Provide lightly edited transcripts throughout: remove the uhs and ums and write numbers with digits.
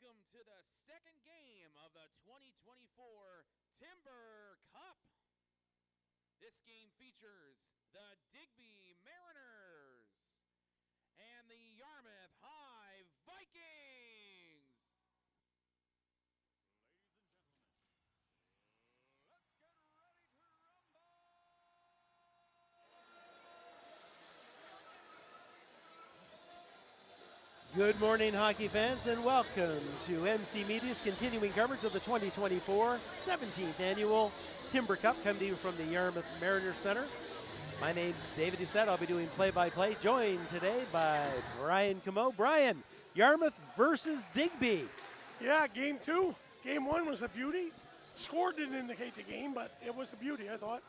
welcome to the second game of the 2024 Timber Cup. This game features the Digby Mariners and the Yarmouth High Vikings. Ladies and gentlemen, let's get ready to rumble! Good morning, hockey fans, and welcome to MC Media's continuing coverage of the 2024 17th Annual Timber Cup, coming to you from the Yarmouth Mariners Center. My name's David Doucette. I'll be doing play-by-play, joined today by Brian Camo. Brian, Yarmouth versus Digby. Yeah, game two. Game one was a beauty. Score didn't indicate the game, but it was a beauty, I thought.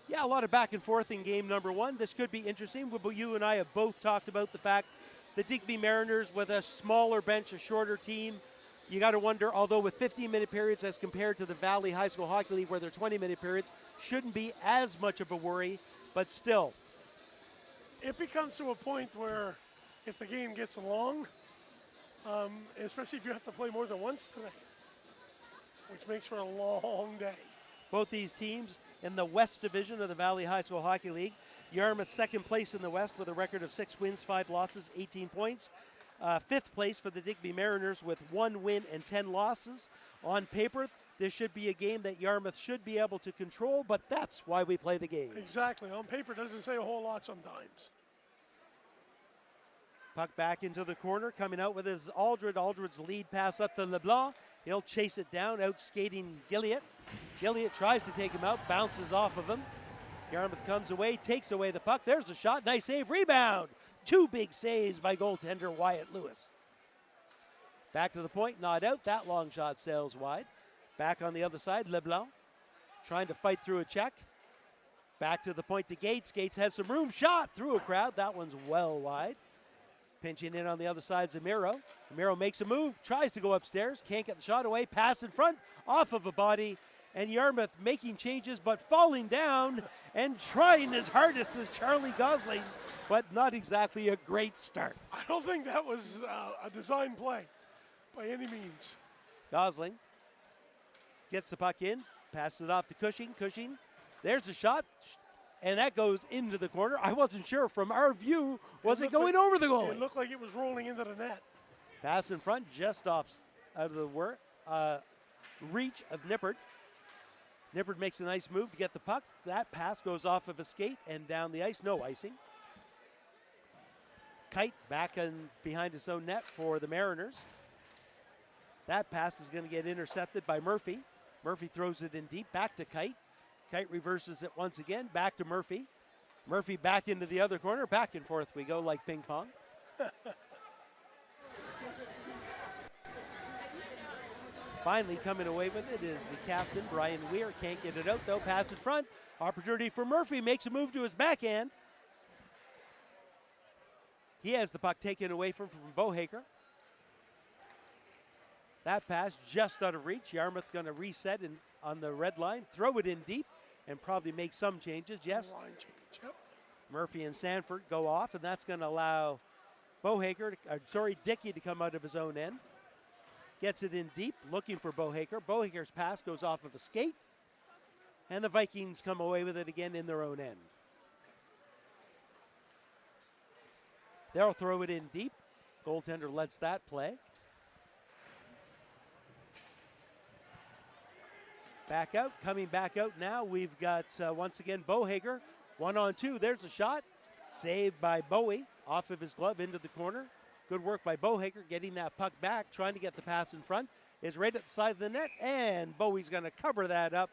Yeah, a lot of back and forth in game number one. This could be interesting. You and I have both talked about the fact the Digby Mariners, with a smaller bench, a shorter team, you got to wonder, although with 15-minute periods as compared to the Valley High School Hockey League where they're 20-minute periods, shouldn't be as much of a worry, but still. It becomes to a point where if the game gets long, especially if you have to play more than once today, which makes for a long day. Both these teams in the West Division of the Valley High School Hockey League. Yarmouth second place in the West with a record of 6 wins, 5 losses, 18 points. Fifth place for the Digby Mariners with 1 win and 10 losses. On paper, this should be a game that Yarmouth should be able to control, but that's why we play the game. Exactly. On paper, it doesn't say a whole lot sometimes. Puck back into the corner, coming out with his Aldred. Aldred's lead pass up to LeBlanc. He'll chase it down, out skating Gilliatt. Gilliatt tries to take him out, bounces off of him. Yarmouth comes away, takes away the puck. There's a shot, nice save, rebound. 2 big saves by goaltender Wyatt Lewis. Back to the point, not out. That long shot sails wide. Back on the other side, LeBlanc trying to fight through a check. Back to the point to Gates. Gates has some room, shot through a crowd. That one's well wide. Pinching in on the other side, Zamiro. Zamiro makes a move, tries to go upstairs, can't get the shot away. Pass in front, off of a body. And Yarmouth making changes, but falling down and trying his hardest as Charlie Gosling, but not exactly a great start. I don't think that was a design play by any means. Gosling gets the puck in, passes it off to Cushing. Cushing, there's a shot, and that goes into the corner. I wasn't sure from our view, was it going over the goalie? It looked like it was rolling into the net. Pass in front, just off out of the reach of Nippert. Nippert makes a nice move to get the puck. That pass goes off of a skate and down the ice. No icing. Kite back in behind his own net for the Mariners. That pass is going to get intercepted by Murphy. Murphy throws it in deep. Back to Kite. Kite reverses it once again. Back to Murphy. Murphy back into the other corner. Back and forth we go like ping pong. Finally coming away with it is the captain, Brian Weir. Can't get it out though. Pass in front. Opportunity for Murphy. Makes a move to his backhand. He has the puck taken away from Bohaker. That pass just out of reach. Yarmouth going to reset on the red line. Throw it in deep and probably make some changes. Yes. Line change, yep. Murphy and Sanford go off, and that's going to allow Dickey to come out of his own end. Gets it in deep, looking for Bohaker. Bohaker's pass goes off of a skate, and the Vikings come away with it again in their own end. They'll throw it in deep. Goaltender lets that play. Back out, coming back out now. We've got, once again, Bohaker. 1-on-2, there's a shot. Saved by Bowie, off of his glove into the corner. Good work by Bohaker, getting that puck back, trying to get the pass in front. It's right at the side of the net, and Bowie's going to cover that up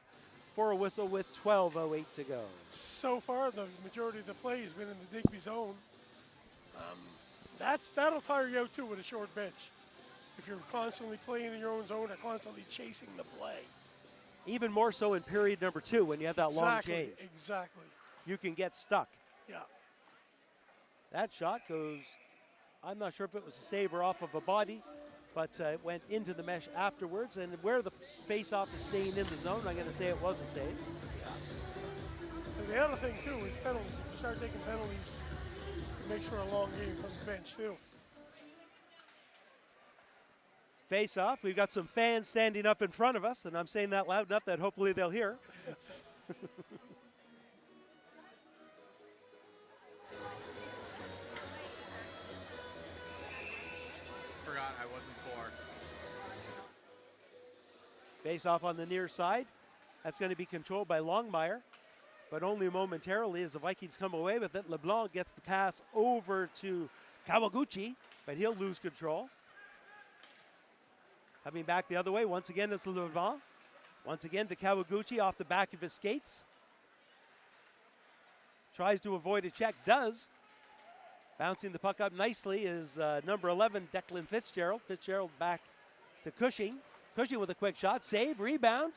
for a whistle with 12:08 to go. So far, the majority of the play has been in the Digby zone. That'll tire you out, too, with a short bench. If you're constantly playing in your own zone or constantly chasing the play. Even more so in period number 2 when you have that long change. Exactly. You can get stuck. Yeah. That shot goes, I'm not sure if it was a save or off of a body, but it went into the mesh afterwards. And where the face-off is staying in the zone, I'm going to say it was a save. Yeah. And the other thing, too, is penalties. If you start taking penalties, it makes for a long game from the bench, too. face-off. We've got some fans standing up in front of us, and I'm saying that loud enough that hopefully they'll hear. Forgot I wasn't for. Face-off on the near side. That's going to be controlled by Longmire, but only momentarily as the Vikings come away with it. LeBlanc gets the pass over to Kawaguchi, but he'll lose control. Coming back the other way, once again it's LeBlanc. Once again to Kawaguchi off the back of his skates. Tries to avoid a check, does. Bouncing the puck up nicely is number 11, Declan Fitzgerald. Fitzgerald back to Cushing. Cushing with a quick shot, save, rebound.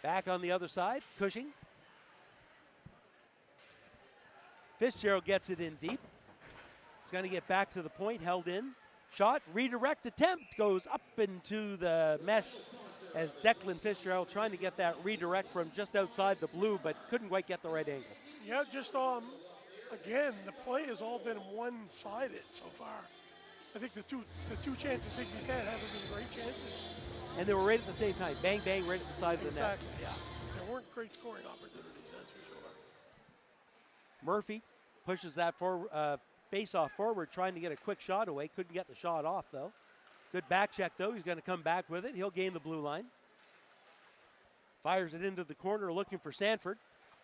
Back on the other side, Cushing. Fitzgerald gets it in deep. It's going to get back to the point, held in. Shot, redirect attempt, goes up into the mesh as Declan Fitzgerald trying to get that redirect from just outside the blue, but couldn't quite get the right angle. Yeah, just again, the play has all been one-sided so far. I think the two chances Digby's had haven't been great chances. And they were right at the same time, bang, bang, right at the side of the net. Yeah. There weren't great scoring opportunities, that's for sure. Murphy pushes that face-off forward, trying to get a quick shot away. Couldn't get the shot off, though. Good back check, though. He's going to come back with it. He'll gain the blue line. Fires it into the corner, looking for Sanford.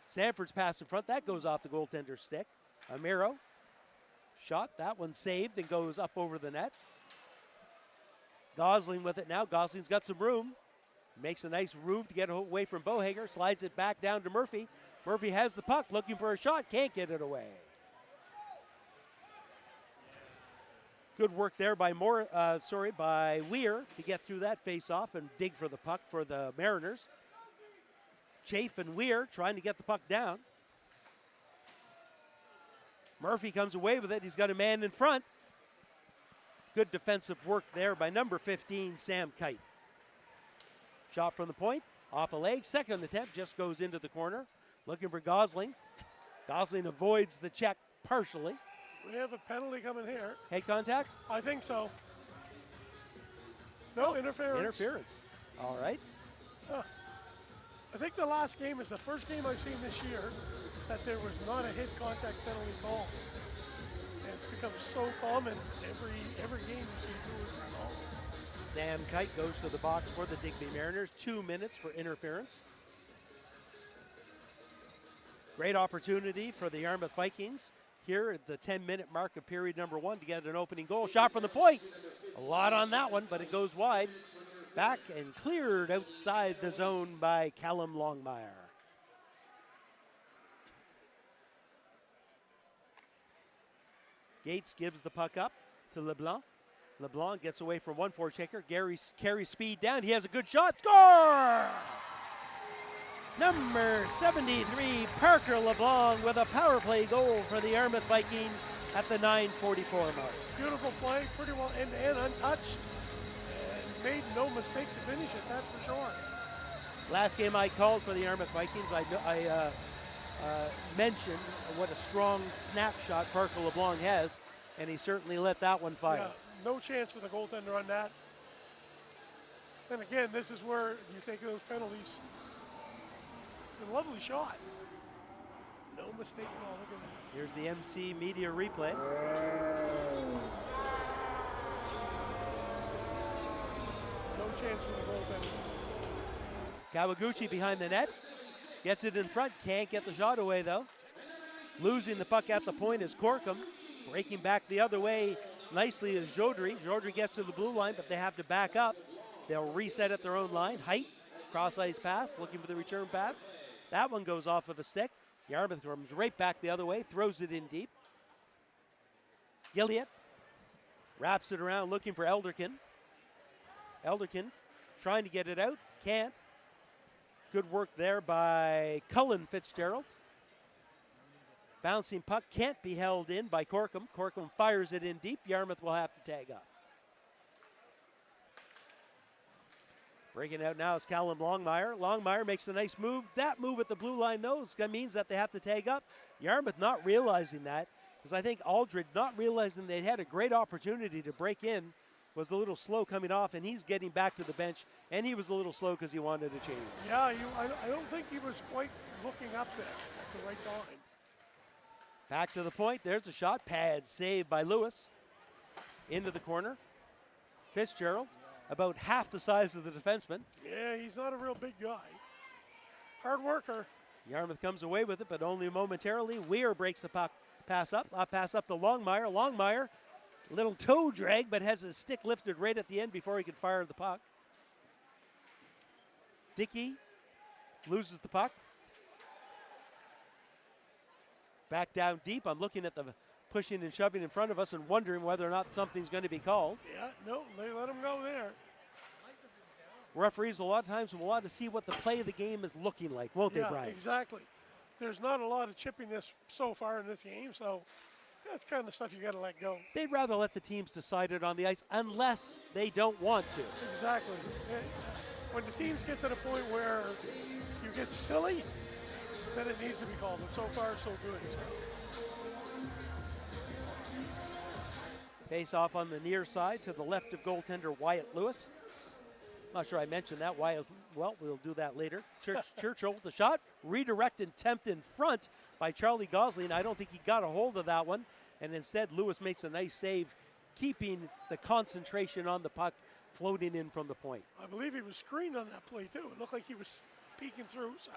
Sanford's pass in front. That goes off the goaltender's stick. Amiro. Shot. That one saved and goes up over the net. Gosling with it now. Gosling's got some room. Makes a nice room to get away from Bohager. Slides it back down to Murphy. Murphy has the puck, looking for a shot. Can't get it away. Good work there by Weir to get through that face-off and dig for the puck for the Mariners. Chafe and Weir trying to get the puck down. Murphy comes away with it. He's got a man in front. Good defensive work there by number 15, Sam Kite. Shot from the point, off a leg. Second attempt just goes into the corner. Looking for Gosling. Gosling avoids the check partially. We have a penalty coming here. Head contact? I think so. No, interference. Interference. All right. I think the last game is the first game I've seen this year that there was not a hit contact penalty call. And it's become so common every game you see two or three calls. Sam Kite goes to the box for the Digby Mariners. 2 minutes for interference. Great opportunity for the Yarmouth Vikings here at the 10-minute mark of period number 1 to get an opening goal. Shot from the point. A lot on that one, but it goes wide. Back and cleared outside the zone by Callum Longmire. Gates gives the puck up to LeBlanc. LeBlanc gets away from one forechecker. Gary carries speed down. He has a good shot. Score! Number 73, Parker LeBlanc with a power play goal for the Yarmouth Vikings at the 9:44 mark. Beautiful play, pretty well end-to-end, untouched. And made no mistake to finish it, that's for sure. Last game I called for the Yarmouth Vikings, I mentioned what a strong snapshot Parker LeBlanc has, and he certainly let that one fire. Yeah, no chance for the goaltender on that. And again, this is where you take those penalties. It's a lovely shot. No mistake at all, look at that. Here's the MC Media replay. No chance for the goaltender. Kawaguchi behind the net. Gets it in front. Can't get the shot away, though. Losing the puck at the point is Corkum. Breaking back the other way nicely is Jodry. Jodry gets to the blue line, but they have to back up. They'll reset at their own line. Height, cross-ice pass, looking for the return pass. That one goes off of the stick. Yarmouth comes right back the other way, throws it in deep. Gilliatt wraps it around, looking for Elderkin. Elderkin trying to get it out, can't. Good work there by Cullen Fitzgerald. Bouncing puck can't be held in by Corkum. Corkum fires it in deep. Yarmouth will have to tag up. Breaking out now is Callum Longmire. Longmire makes a nice move. That move at the blue line, though, means that they have to tag up. Yarmouth not realizing that, because I think Aldred not realizing they had a great opportunity to break in was a little slow coming off, and he's getting back to the bench, and he was a little slow because he wanted to change. Yeah, I don't think he was quite looking up there at the right time. Back to the point. There's a shot. Pad saved by Lewis. Into the corner. Fitzgerald, about half the size of the defenseman. Yeah, he's not a real big guy. Hard worker. Yarmouth comes away with it, but only momentarily. Weir breaks the puck. Pass up to Longmire. Longmire, little toe drag, but has his stick lifted right at the end before he could fire the puck. Dickey loses the puck. Back down deep. I'm looking at the pushing and shoving in front of us and wondering whether or not something's going to be called. Yeah, no, they let him go there. Referees a lot of times will want to see what the play of the game is looking like, won't they, Brian? Exactly. There's not a lot of chippiness so far in this game, so that's kind of stuff you got to let go. They'd rather let the teams decide it on the ice unless they don't want to. Exactly. When the teams get to the point where you get silly, then it needs to be called. And so far, so good. So. Face off on the near side to the left of goaltender Wyatt Lewis. Not sure I mentioned that. Wyatt, well, we'll do that later. Churchill with the shot. Redirect and tempt in front by Charlie Gosling. I don't think he got a hold of that one. And instead, Lewis makes a nice save, keeping the concentration on the puck floating in from the point. I believe he was screened on that play, too. It looked like he was peeking through, so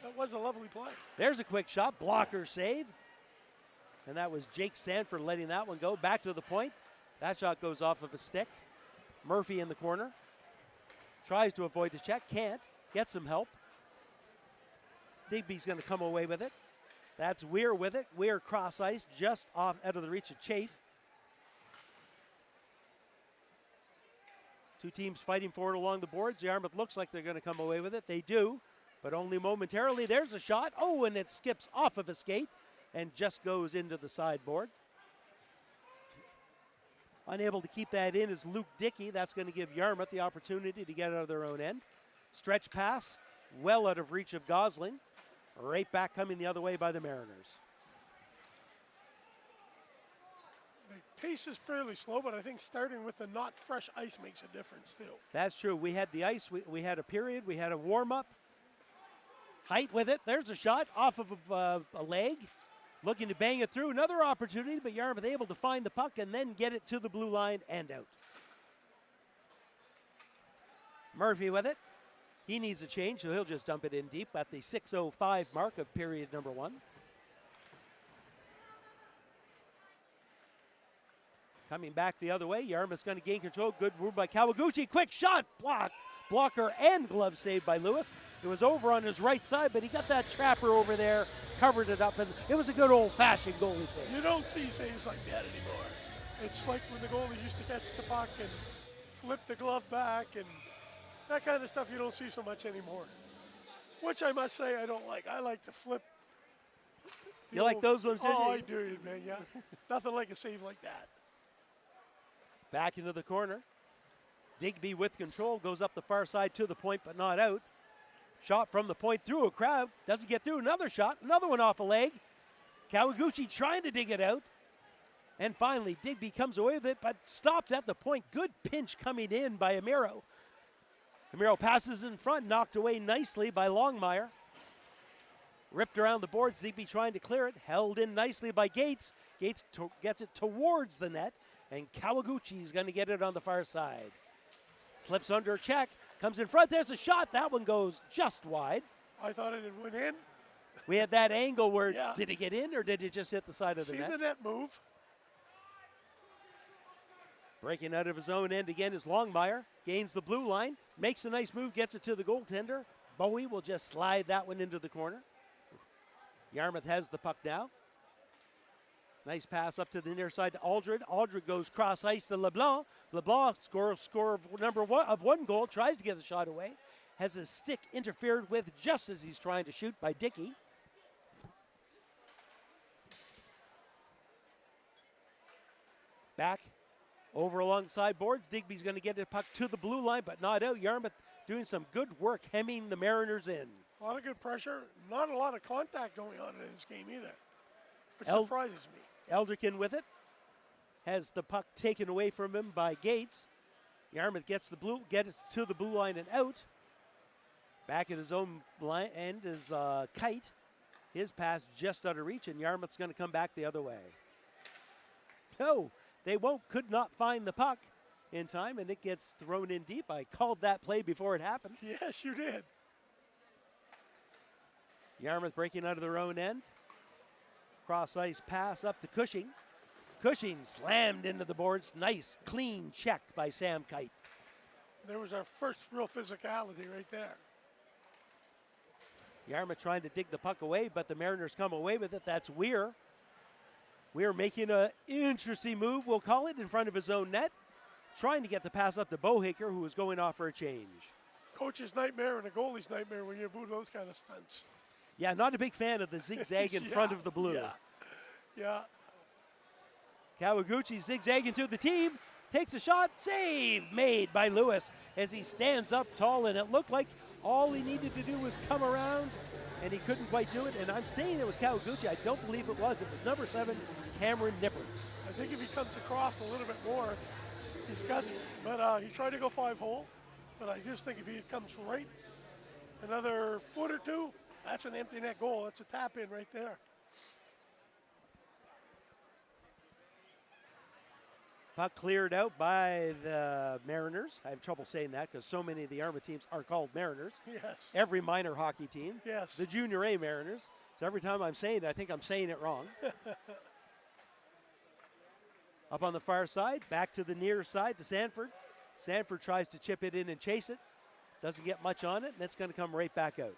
that was a lovely play. There's a quick shot. Blocker save. And that was Jake Sanford letting that one go. Back to the point. That shot goes off of a stick. Murphy in the corner. Tries to avoid the check. Can't. Gets some help. Digby's going to come away with it. That's Weir with it. Weir cross ice just off out of the reach of Chafe. Two teams fighting for it along the boards. Yarmouth looks like they're going to come away with it. They do, but only momentarily. There's a shot. Oh, and it skips off of a skate and just goes into the sideboard. Unable to keep that in is Luke Dickey. That's going to give Yarmouth the opportunity to get out of their own end. Stretch pass, well out of reach of Gosling. Right back coming the other way by the Mariners. The pace is fairly slow, but I think starting with the not fresh ice makes a difference too. That's true. We had the ice. We had a period. We had a warm-up. Height with it. There's a shot off of a leg. Looking to bang it through. Another opportunity, but Yarmouth able to find the puck and then get it to the blue line and out. Murphy with it. He needs a change, so he'll just dump it in deep at the 6:05 mark of period number one. Coming back the other way, Yarmouth's going to gain control. Good move by Kawaguchi. Quick shot. Blocker and glove saved by Lewis. It was over on his right side, but he got that trapper over there, covered it up, and it was a good old-fashioned goalie save. You don't see saves like that anymore. It's like when the goalie used to catch the puck and flip the glove back, and that kind of stuff you don't see so much anymore. Which I must say I don't like. I like the flip. You like those ones, didn't you? Oh, I do, man, yeah. Nothing like a save like that. Back into the corner. Digby with control, goes up the far side to the point, but not out. Shot from the point through a crowd. Doesn't get through. Another shot. Another one off a leg. Kawaguchi trying to dig it out. And finally, Digby comes away with it, but stopped at the point. Good pinch coming in by Amiro. Amiro passes in front, knocked away nicely by Longmire. Ripped around the boards. Digby trying to clear it. Held in nicely by Gates. Gates gets it towards the net. And Kawaguchi is going to get it on the far side. Slips under a check. Comes in front. There's a shot. That one goes just wide. I thought it went in. We had that angle where did it get in or did it just hit the side of the net? See the net move. Breaking out of his own end again is Longmire. Gains the blue line. Makes a nice move. Gets it to the goaltender. Bowie will just slide that one into the corner. Yarmouth has the puck now. Nice pass up to the near side to Aldred. Aldred goes cross ice to LeBlanc. LeBlanc score of number one goal. Tries to get the shot away. Has his stick interfered with just as he's trying to shoot by Dickey. Back over along the sideboards. Digby's going to get the puck to the blue line, but not out. Yarmouth doing some good work hemming the Mariners in. A lot of good pressure. Not a lot of contact going on in this game either, which surprises me. Elderkin with it. Has the puck taken away from him by Gates. Yarmouth gets to the blue line and out. Back at his own end is Kite. His pass just out of reach, and Yarmouth's going to come back the other way. No, they could not find the puck in time, and it gets thrown in deep. I called that play before it happened. Yes, you did. Yarmouth breaking out of their own end. Cross ice pass up to Cushing. Cushing slammed into the boards. Nice, clean check by Sam Kite. There was our first real physicality right there. Yarmouth trying to dig the puck away, but the Mariners come away with it. That's Weir. Weir making an interesting move, we'll call it, in front of his own net. Trying to get the pass up to Bohaker, who was going off for a change. Coach's nightmare and a goalie's nightmare when you do those kind of stunts. Yeah, not a big fan of the zigzag in front of the blue. Yeah. Kawaguchi zigzagging to the team. Takes a shot. Save made by Lewis as he stands up tall, and it looked like all he needed to do was come around, and he couldn't quite do it. And I'm saying it was Kawaguchi. I don't believe it was. It was number 7, Cameron Nipper. I think if he comes across a little bit more, he's got it. But he tried to go 5-hole, but I just think if he comes right another foot or two, that's an empty net goal. That's a tap in right there. Puck cleared out by the Mariners. I have trouble saying that because so many of the Yarmouth teams are called Mariners. Yes. Every minor hockey team. Yes. The Junior A Mariners. So every time I'm saying it, I think I'm saying it wrong. Up on the far side, back to the near side to Sanford. Sanford tries to chip it in and chase it. Doesn't get much on it, and it's going to come right back out.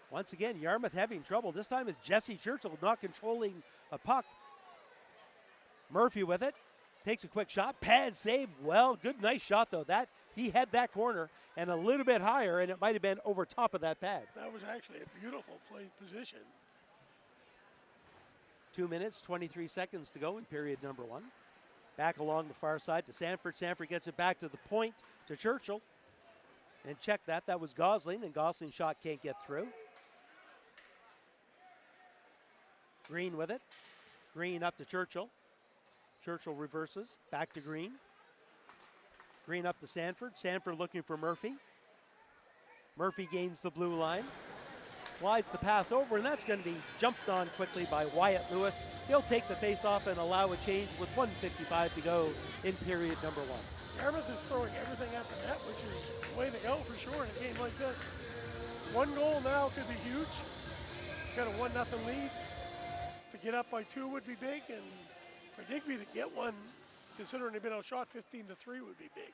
Once again, Yarmouth having trouble. This time is Jesse Churchill not controlling a puck. Murphy with it, takes a quick shot, pad save. Well, good, nice shot though. That he had that corner and a little bit higher, and it might have been over top of that pad. That was actually a beautiful play position. 2 minutes, 23 seconds to go in period number 1. Back along the far side to Sanford. Sanford gets it back to the point to Churchill. And check that. That was Gosling, and Gosling's shot can't get through. Green with it. Green up to Churchill. Churchill reverses. Back to Green. Green up to Sanford. Sanford looking for Murphy. Murphy gains the blue line. Slides the pass over, and that's going to be jumped on quickly by Wyatt Lewis. He'll take the face-off and allow a change with 1:55 to go in period number 1. Yarmouth is throwing everything at the net, which is the way to go for sure in a game like this. 1 goal now could be huge. Got a 1-0 lead. To get up by 2 would be big, and for Digby to get one, considering they've been outshot 15-3, would be big.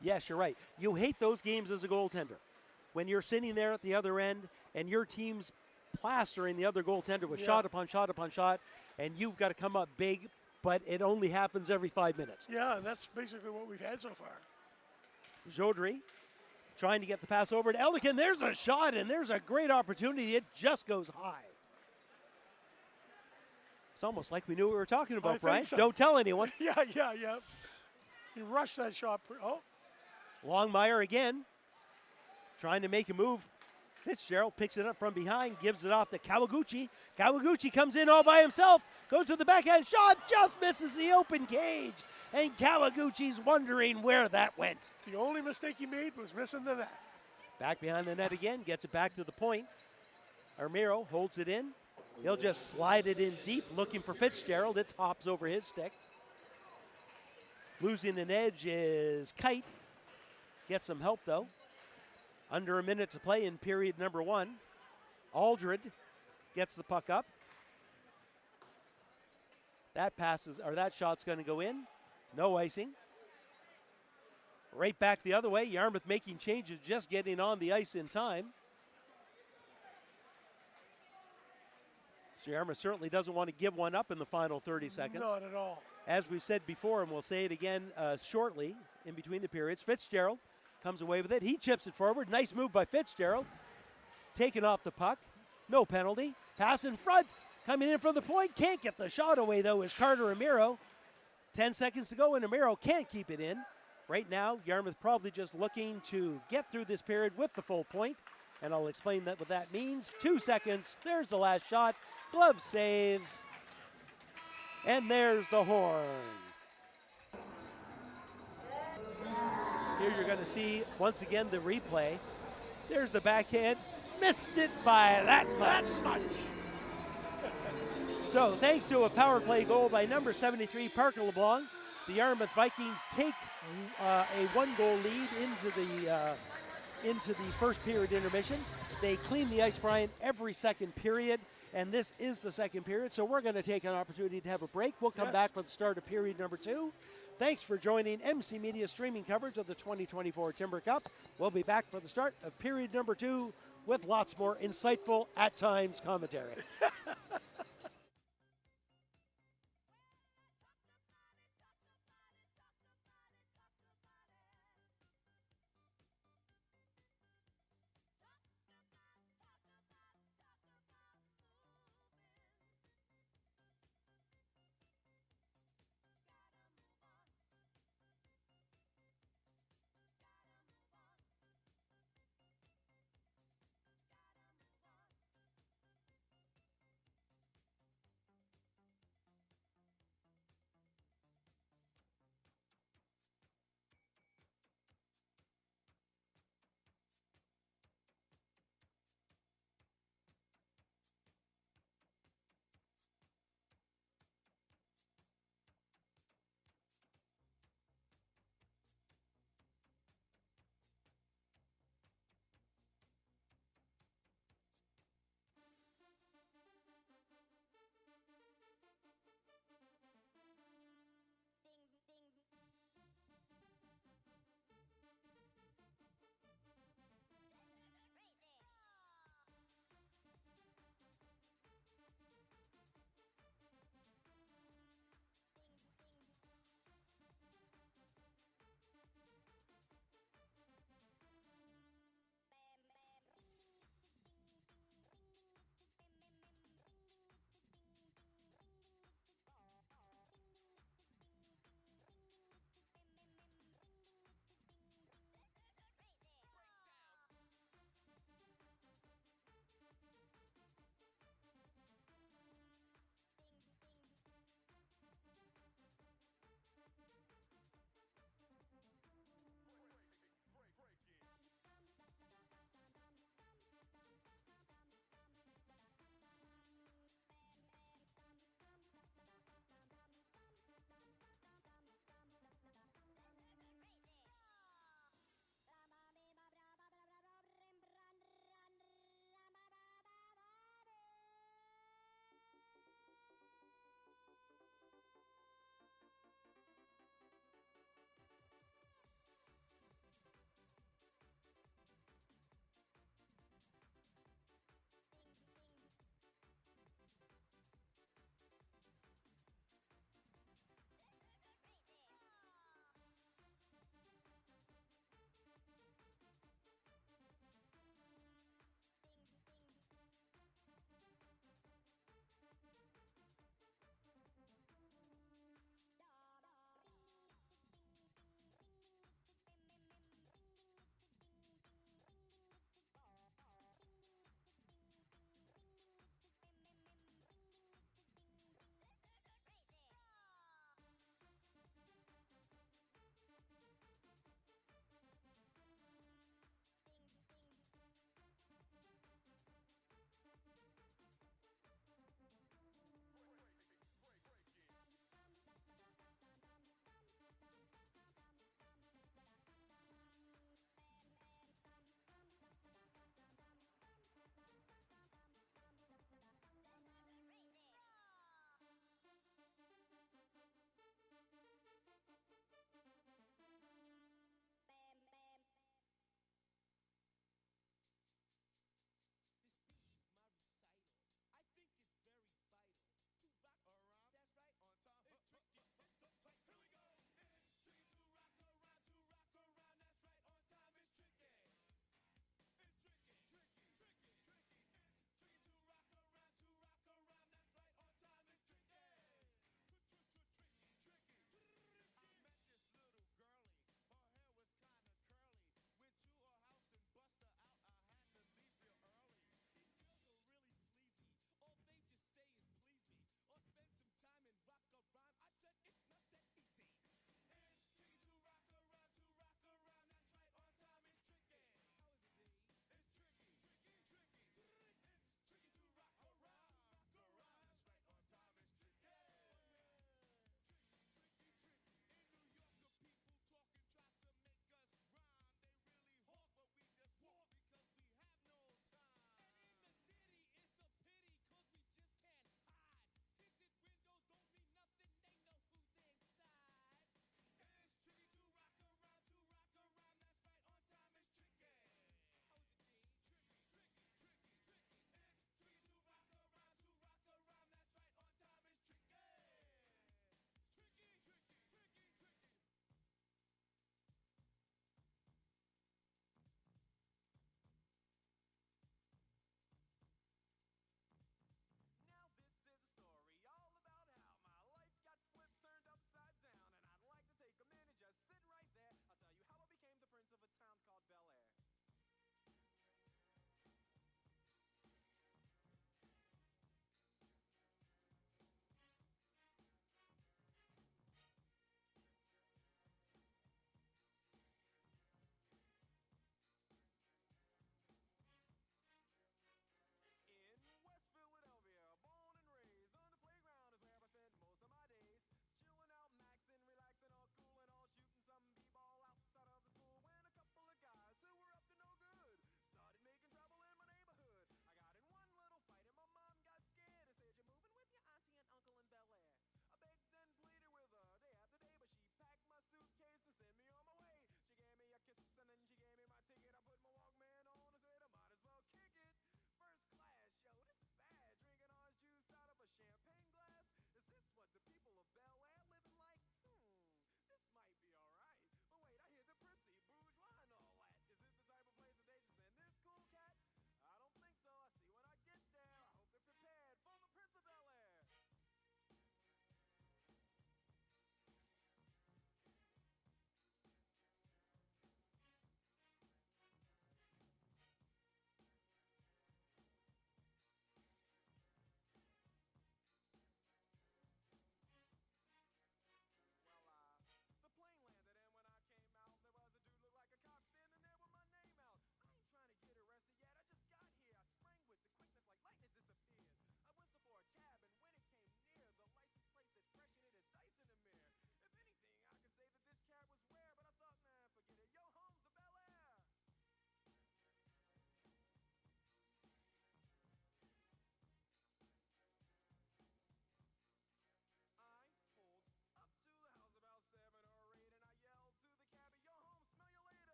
Yes, you're right. You hate those games as a goaltender. When you're sitting there at the other end and your team's plastering the other goaltender with shot upon shot upon shot, and you've got to come up big, but it only happens every 5 minutes. Yeah, and that's basically what we've had so far. Jodry trying to get the pass over to Eldikin. There's a shot, and there's a great opportunity. It just goes high. It's almost like we knew what we were talking about, Brian. So. Don't tell anyone. Yeah. He rushed that shot. Oh. Longmire again. Trying to make a move. Fitzgerald picks it up from behind, gives it off to Kawaguchi. Kawaguchi comes in all by himself, goes to the backhand shot, just misses the open cage. And Kawaguchi's wondering where that went. The only mistake he made was missing the net. Back behind the net again, gets it back to the point. Armiro holds it in. He'll just slide it in deep, looking for Fitzgerald. It hops over his stick. Losing an edge is Kite. Gets some help, though. Under a minute to play in period number 1. Aldred gets the puck up. That shot's going to go in. No icing. Right back the other way. Yarmouth making changes, just getting on the ice in time. So Yarmouth certainly doesn't want to give one up in the final 30 seconds. Not at all. As we've said before, and we'll say it again shortly in between the periods, Fitzgerald comes away with it. He chips it forward. Nice move by Fitzgerald. Taken off the puck. No penalty. Pass in front. Coming in from the point. Can't get the shot away, though, is Carter Amiro. 10 seconds to go, and Amiro can't keep it in. Right now, Yarmouth probably just looking to get through this period with the full point. And I'll explain that what that means. 2 seconds. There's the last shot. Glove save. And there's the horn. Here you're going to see, once again, the replay. There's the backhand. Missed it by that much. So thanks to a power play goal by number 73, Parker LeBlanc, the Yarmouth Vikings take a one-goal lead into the first period intermission. They clean the ice, Brian, every second period, and this is the second period, so we're going to take an opportunity to have a break. We'll come back for the start of period number 2. Thanks for joining MC Media's streaming coverage of the 2024 Timber Cup. We'll be back for the start of period number 2 with lots more insightful, at times, commentary.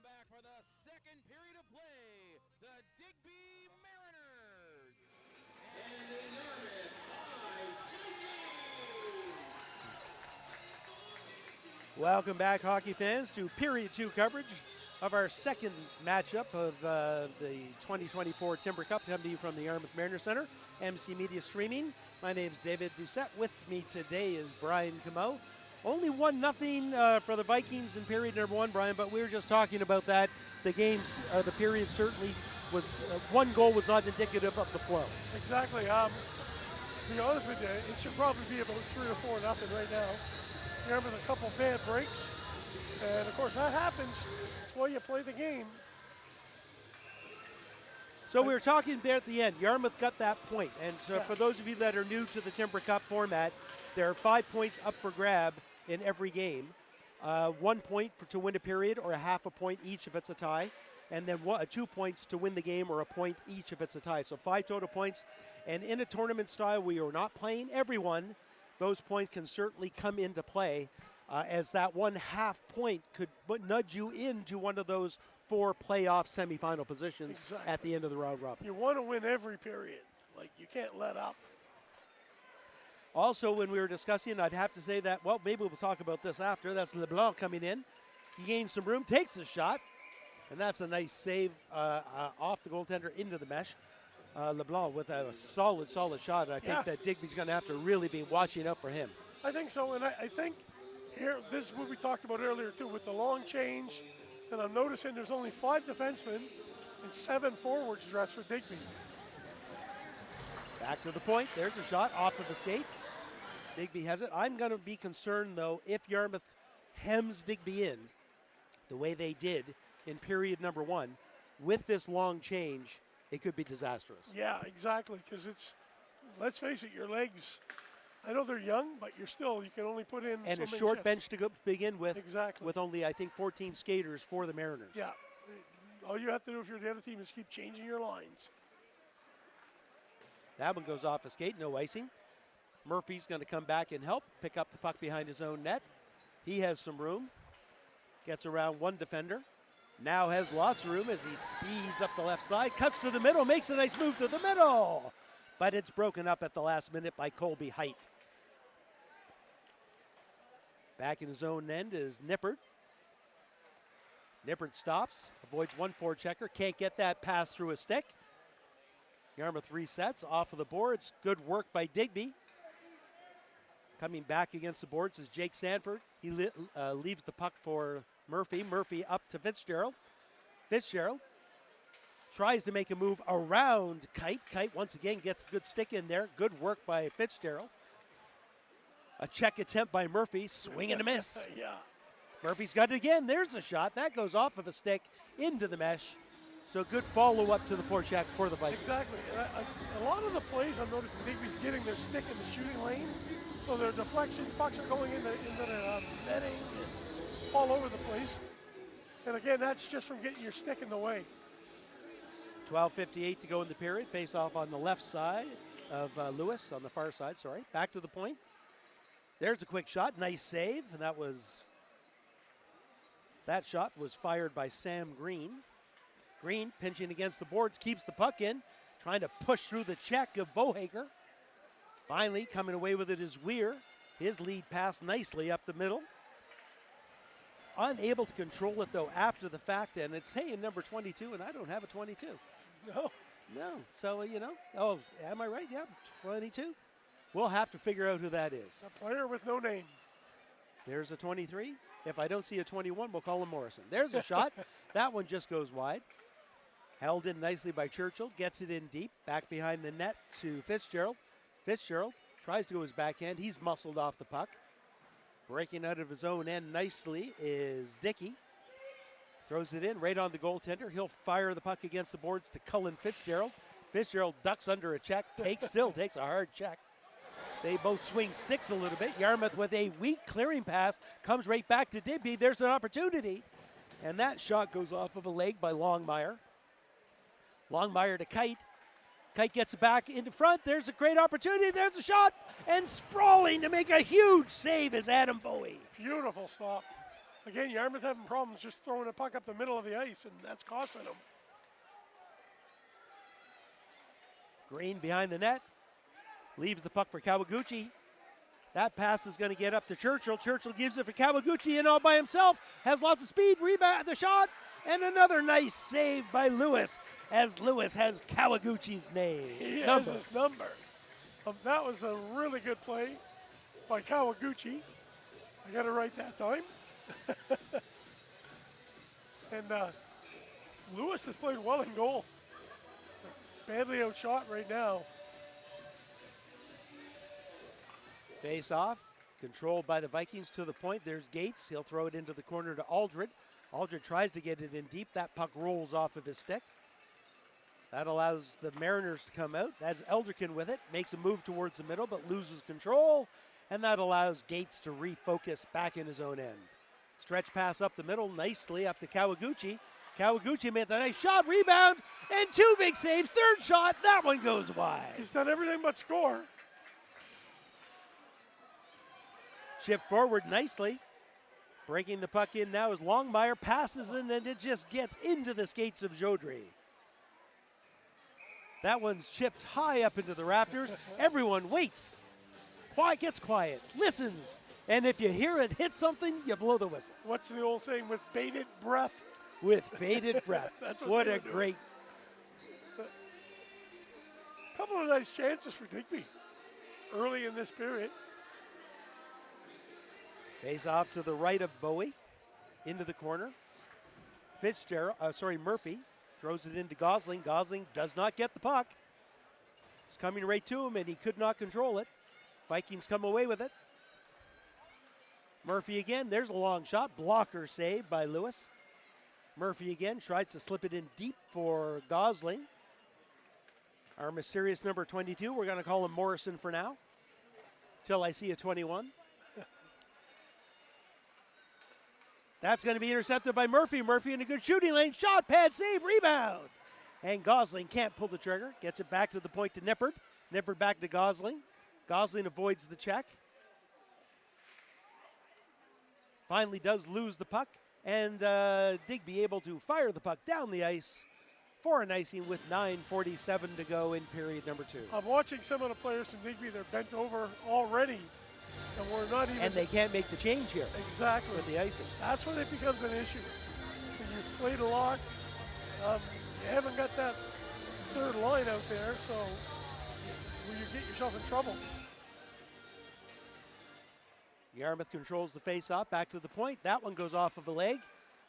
back for the second period of play. The Digby Mariners. And the Yarmouth Welcome back, hockey fans, to Period 2 coverage of our second matchup of the 2024 Timber Cup, coming to you from the Yarmouth Mariner Center, MC Media Streaming. My name is David Doucette. With me today is Brian Camo. Only 1-0 for the Vikings in period number 1, Brian, but we were just talking about that. The games, the period certainly was, one goal was not indicative of the flow. Exactly. To be honest with you, it should probably be about 3 or 4-0 right now. Yarmouth a couple bad breaks, and of course that happens. That's why you play the game. So we were talking there at the end. Yarmouth got that point, and so for those of you that are new to the Timber Cup format, there are 5 points up for grab in every game. 1 point to win a period, or a half a point each if it's a tie, and then 2 points to win the game, or a point each if it's a tie. So 5 total points, and in a tournament style we are not playing everyone. Those points can certainly come into play, as that 1/2 point could nudge you into one of those 4 playoff semifinal positions at the end of the round robin. You want to win every period. Like, you can't let up. Also, when we were discussing, I'd have to say that, well, maybe we'll talk about this after. That's LeBlanc coming in. He gains some room, takes a shot, and that's a nice save off the goaltender into the mesh. LeBlanc with a solid shot. I think that Digby's going to have to really be watching out for him. I think so, and I think here, this is what we talked about earlier too, with the long change, and I'm noticing there's only 5 defensemen and 7 forwards dressed for Digby. Back to the point. There's a shot off of the skate. Digby has it. I'm going to be concerned, though, if Yarmouth hems Digby in the way they did in period number 1 with this long change. It could be disastrous. Yeah, exactly, because it's, let's face it, your legs, I know they're young, but you can only put in and so a many short shifts. bench to begin with. Exactly. With only, I think, 14 skaters for the Mariners. Yeah. All you have to do if you're the other team is keep changing your lines. That one goes off a skate, no icing. Murphy's going to come back and help, pick up the puck behind his own net. He has some room, gets around one defender. Now has lots of room as he speeds up the left side, cuts to the middle, makes a nice move to the middle. But it's broken up at the last minute by Colby Height. Back in his own end is Nippert. Nippert stops, avoids one forechecker, can't get that pass through a stick. Yarmouth resets off of the boards. Good work by Digby. Coming back against the boards is Jake Sanford. He leaves the puck for Murphy. Murphy up to Fitzgerald. Fitzgerald tries to make a move around Kite. Kite once again gets a good stick in there. Good work by Fitzgerald. A check attempt by Murphy. Swing and a miss. Yeah. Murphy's got it again. There's a shot. That goes off of a stick into the mesh. So good follow-up to the forecheck for the Vikings. Exactly. A lot of the plays I'm noticing Digby's getting their stick in the shooting lane. So their deflections, pucks are going into the netting and all over the place. And again, that's just from getting your stick in the way. 12:58 to go in the period. Face off on the left side of Lewis, on the far side, sorry. Back to the point. There's a quick shot. Nice save. And that shot was fired by Sam Green. Green pinching against the boards, keeps the puck in, trying to push through the check of Bohaker. Finally, coming away with it is Weir. His lead pass nicely up the middle. Unable to control it, though, after the fact, and it's saying number 22, and I don't have a 22. No. So, oh, am I right? Yeah, 22. We'll have to figure out who that is. A player with no name. There's a 23. If I don't see a 21, we'll call him Morrison. There's a shot. That one just goes wide. Held in nicely by Churchill. Gets it in deep. Back behind the net to Fitzgerald. Fitzgerald tries to go his backhand. He's muscled off the puck. Breaking out of his own end nicely is Dickey. Throws it in right on the goaltender. He'll fire the puck against the boards to Cullen Fitzgerald. Fitzgerald ducks under a check. Still takes a hard check. They both swing sticks a little bit. Yarmouth with a weak clearing pass comes right back to Digby. There's an opportunity. And that shot goes off of a leg by Longmire. Longmire to Kite. Kite gets it back into front. There's a great opportunity. There's a shot. And sprawling to make a huge save is Adam Bowie. Beautiful stop. Again, Yarmouth having problems just throwing a puck up the middle of the ice, and that's costing them. Green behind the net. Leaves the puck for Kawaguchi. That pass is going to get up to Churchill. Churchill gives it for Kawaguchi and all by himself. Has lots of speed. Rebound, the shot, and another nice save by Lewis, as Lewis has Kawaguchi's name. He has his number. That was a really good play by Kawaguchi. I got it right that time. And Lewis has played well in goal. Badly outshot right now. Face off, controlled by the Vikings to the point. There's Gates. He'll throw it into the corner to Aldred. Aldred tries to get it in deep. That puck rolls off of his stick. That allows the Mariners to come out. That's Elderkin with it. Makes a move towards the middle, but loses control. And that allows Gates to refocus back in his own end. Stretch pass up the middle, nicely up to Kawaguchi. Kawaguchi made the nice shot, rebound, and two big saves. Third shot, that one goes wide. He's done everything but score. Chip forward nicely. Breaking the puck in now is Longmire, passes in, and it just gets into the skates of Jodry. That one's chipped high up into the Raptors. Everyone waits. Quiet gets quiet, listens, and if you hear it hit something, you blow the whistle. What's the old saying, with bated breath? With bated breath. What a great. Couple of nice chances for Digby early in this period. Face off to the right of Bowie, into the corner. Murphy throws it into Gosling. Gosling does not get the puck. It's coming right to him, and he could not control it. Vikings come away with it. Murphy again, there's a long shot. Blocker save by Lewis. Murphy again tries to slip it in deep for Gosling. Our mysterious number 22, we're going to call him Morrison for now, till I see a 21. That's going to be intercepted by Murphy. Murphy in a good shooting lane. Shot, pad, save, rebound. And Gosling can't pull the trigger. Gets it back to the point to Nippert. Nippert back to Gosling. Gosling avoids the check. Finally does lose the puck. And Digby able to fire the puck down the ice for an icing with 9:47 to go in period number 2. I'm watching some of the players from Digby. They're bent over already. And we're not even. And they can't make the change here. Exactly. With the icing. That's when it becomes an issue. When you've played a lot, you haven't got that third line out there, so you get yourself in trouble. Yarmouth controls the face-off, back to the point. That one goes off of a leg.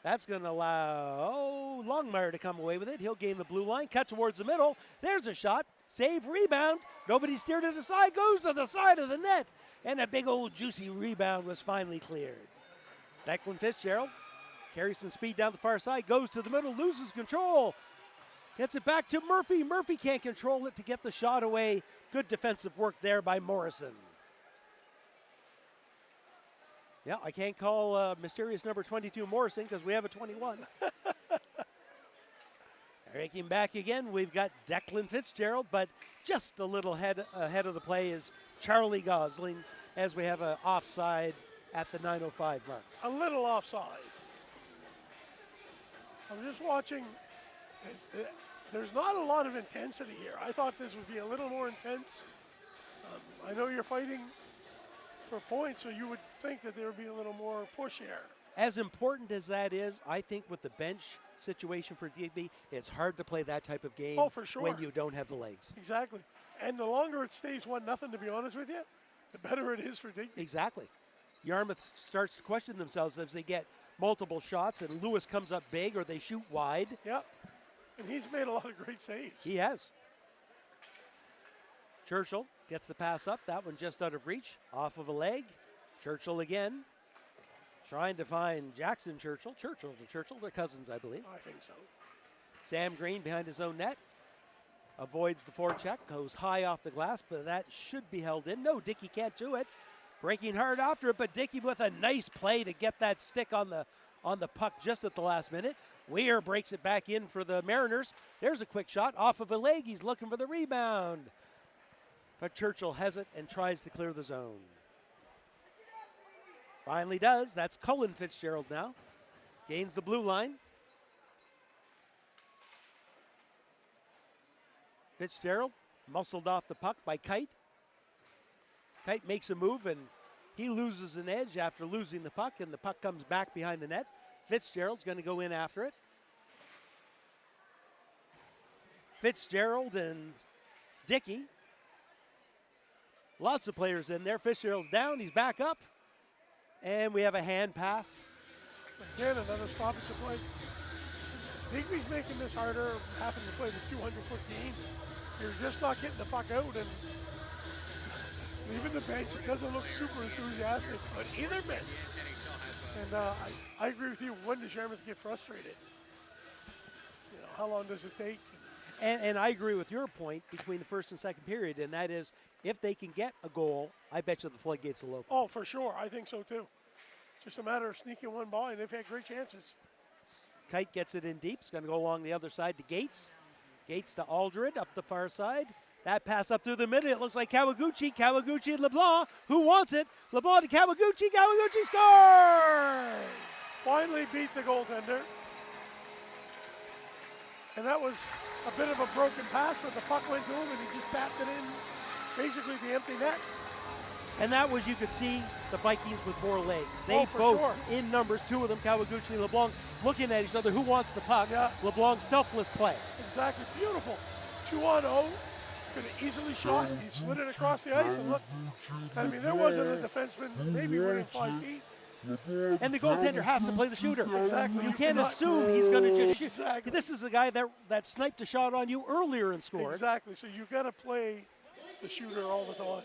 That's going to allow Longmire to come away with it. He'll gain the blue line, cut towards the middle. There's a shot, save, rebound. Nobody steered it aside, goes to the side of the net. And a big old juicy rebound was finally cleared. Declan Fitzgerald carries some speed down the far side, goes to the middle, loses control. Gets it back to Murphy. Murphy can't control it to get the shot away. Good defensive work there by Morrison. Yeah, I can't call mysterious number 22 Morrison because we have a 21. Breaking back again, we've got Declan Fitzgerald, but just a little ahead of the play is Charlie Gosling as we have an offside at the 9:05 mark. A little offside. I'm just watching. There's not a lot of intensity here. I thought this would be a little more intense. I know you're fighting for points, so you would think that there would be a little more push here. As important as that is, I think with the bench situation for Digby, it's hard to play that type of game for sure. when you don't have the legs. Exactly. And the longer it stays 1-0, to be honest with you, the better it is for Digby. Exactly. Yarmouth starts to question themselves as they get multiple shots and Lewis comes up big or they shoot wide. Yep. And he's made a lot of great saves. He has. Churchill gets the pass up. That one just out of reach. Off of a leg. Churchill again. Trying to find Jackson Churchill. Churchill to Churchill. They're cousins, I believe. I think so. Sam Green behind his own net. Avoids the forecheck. Goes high off the glass, but that should be held in. No, Dickey can't do it. Breaking hard after it, but Dickey with a nice play to get that stick on the puck just at the last minute. Weir breaks it back in for the Mariners. There's a quick shot off of a leg. He's looking for the rebound. But Churchill has it and tries to clear the zone. Finally does. That's Cullen Fitzgerald now. Gains the blue line. Fitzgerald muscled off the puck by Kite. Kite makes a move, and he loses an edge after losing the puck, and the puck comes back behind the net. Fitzgerald's going to go in after it. Fitzgerald and Dickey. Lots of players in there. Fitzgerald's down. He's back up. And we have a hand pass. Again, another stoppage to play. Digby's making this harder, having to play the 200-foot game. You're just not getting the puck out, and leaving the bench, it doesn't look super enthusiastic on either bench. And I agree with you. When does Yarmouth get frustrated? You know, how long does it take? And I agree with your point between the first and second period, and that is if they can get a goal, I bet you the floodgates will open. Oh, for sure. I think so, too. Just a matter of sneaking one by, and they've had great chances. Kite gets it in deep. It's going to go along the other side to Gates. Gates to Aldred up the far side. That pass up through the middle. It looks like Kawaguchi. Kawaguchi and LeBlanc. Who wants it? LeBlanc to Kawaguchi. Kawaguchi scores! Finally beat the goaltender. And that was a bit of a broken pass, but the puck went to him, and he just tapped it in basically the empty net. And that was, you could see the Vikings with more legs. They Oh, for both, sure. in numbers, two of them, Kawaguchi and LeBlanc, looking at each other. Who wants the puck? Yeah. LeBlanc, selfless play. Exactly. Beautiful. 2-on-0. Could have easily shot. He slid it across the ice, and look. I mean, there wasn't a defenseman maybe within 5 feet. And the goaltender has to play the shooter. Exactly. You You can't cannot- assume he's going to just shoot. Exactly. This is the guy that sniped a shot on you earlier and scored. Exactly. So you got to play the shooter all the time.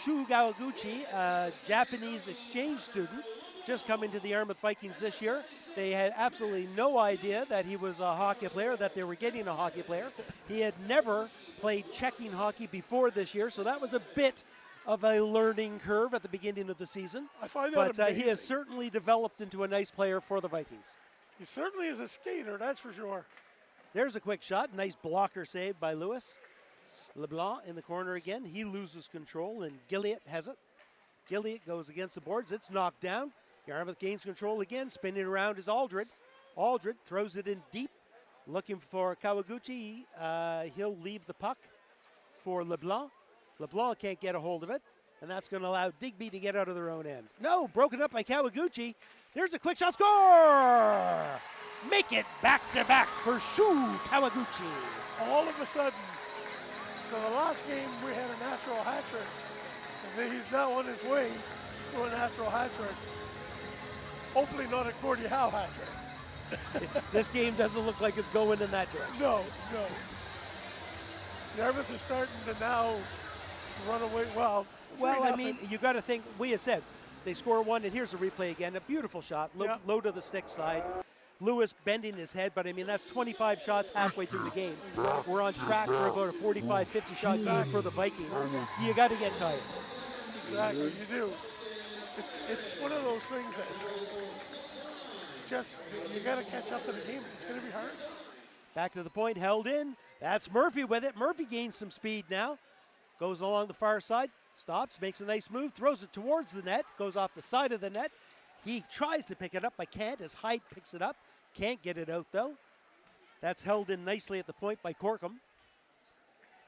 Shu Kawaguchi, a Japanese exchange student, just coming to the Yarmouth Vikings this year. They had absolutely no idea that he was a hockey player, that they were getting a hockey player. He had never played checking hockey before this year, so that was a bit of a learning curve at the beginning of the season. I find that But he has amazing. certainly developed into a nice player for the Vikings. He certainly is a skater, that's for sure. There's a quick shot. Nice blocker save by Lewis. LeBlanc in the corner again. He loses control, and Gilliatt has it. Gilliatt goes against the boards. It's knocked down. Yarmouth gains control again. Spinning around is Aldred. Aldred throws it in deep, looking for Kawaguchi. He'll leave the puck for LeBlanc. LeBlanc can't get a hold of it, and that's going to allow Digby to get out of their own end. No, broken up by Kawaguchi. There's a quick shot. Score! Make it back-to-back for Shu Kawaguchi. All of a sudden, so the last game we had a natural hat trick, and then he's now on his way to a natural hat trick. Hopefully not a Gordie Howe hat trick. This game doesn't look like it's going in that direction. No. Yarmouth is starting to now run away. Well, I mean, you got to think, we had said, they score one, and here's a replay again. A beautiful shot, Yeah. low to the stick side. Lewis bending his head, but I mean, that's 25 shots halfway through the game. We're on track for about a 45, 50 shot game for the Vikings. You got to get tired. Exactly, you do. It's one of those things that just, you got to catch up to the game. It's going to be hard. Back to the point, held in. That's Murphy with it. Murphy gains some speed now. Goes along the far side, stops, makes a nice move, throws it towards the net, goes off the side of the net. He tries to pick it up, but can't. His height picks it up. Can't get it out, though. That's held in nicely at the point by Corkum.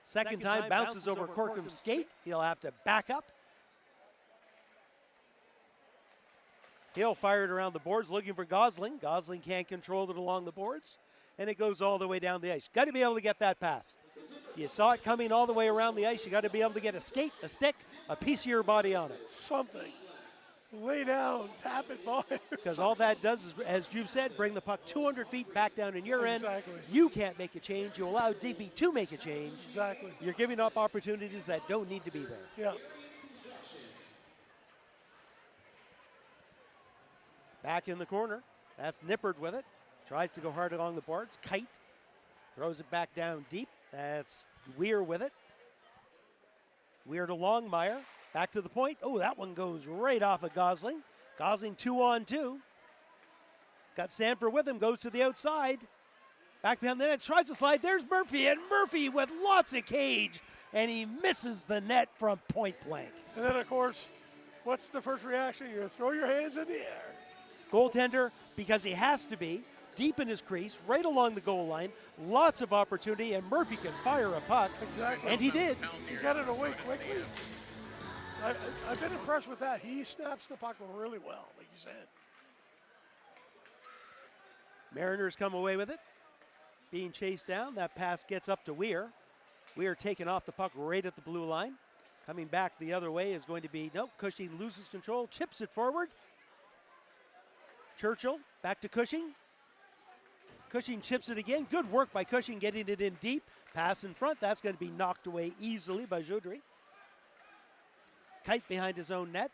Second time, bounces over Corkum's skate. He'll have to back up. He'll fire it around the boards, looking for Gosling. Gosling can't control it along the boards, and it goes all the way down the ice. Got to be able to get that pass. You saw it coming all the way around the ice. You got to be able to get a skate, a stick, a piece of your body on it. Something. Lay down, tap it by. Because all that does is, as you've said, bring the puck 200 feet back down in your end. Exactly. You can't make a change. You allow Digby to make a change. Exactly. You're giving up opportunities that don't need to be there. Yeah. Back in the corner. That's Nippard with it. Tries to go hard along the boards. Kite throws it back down deep. That's Weir with it. Weir to Longmire. Back to the point. Oh, that one goes right off of Gosling. Gosling 2-on-2. Got Sanford with him. Goes to the outside. Back behind the net. Tries to slide. There's Murphy. And Murphy with lots of cage. and he misses the net from point blank. And then, of course, what's the first reaction? You throw your hands in the air. Goaltender, because he has to be, deep in his crease, right along the goal line, lots of opportunity, and Murphy can fire a puck. Exactly. And he did. He got it away quickly. I've been impressed with that. He snaps the puck really well, like you said. Mariners come away with it. Being chased down, that pass gets up to Weir. Weir taking off the puck right at the blue line. Coming back the other way is going to be, nope, Cushing loses control, chips it forward. Churchill, back to Cushing. Cushing chips it again. Good work by Cushing getting it in deep. Pass in front, that's going to be knocked away easily by Joudry. Kite behind his own net.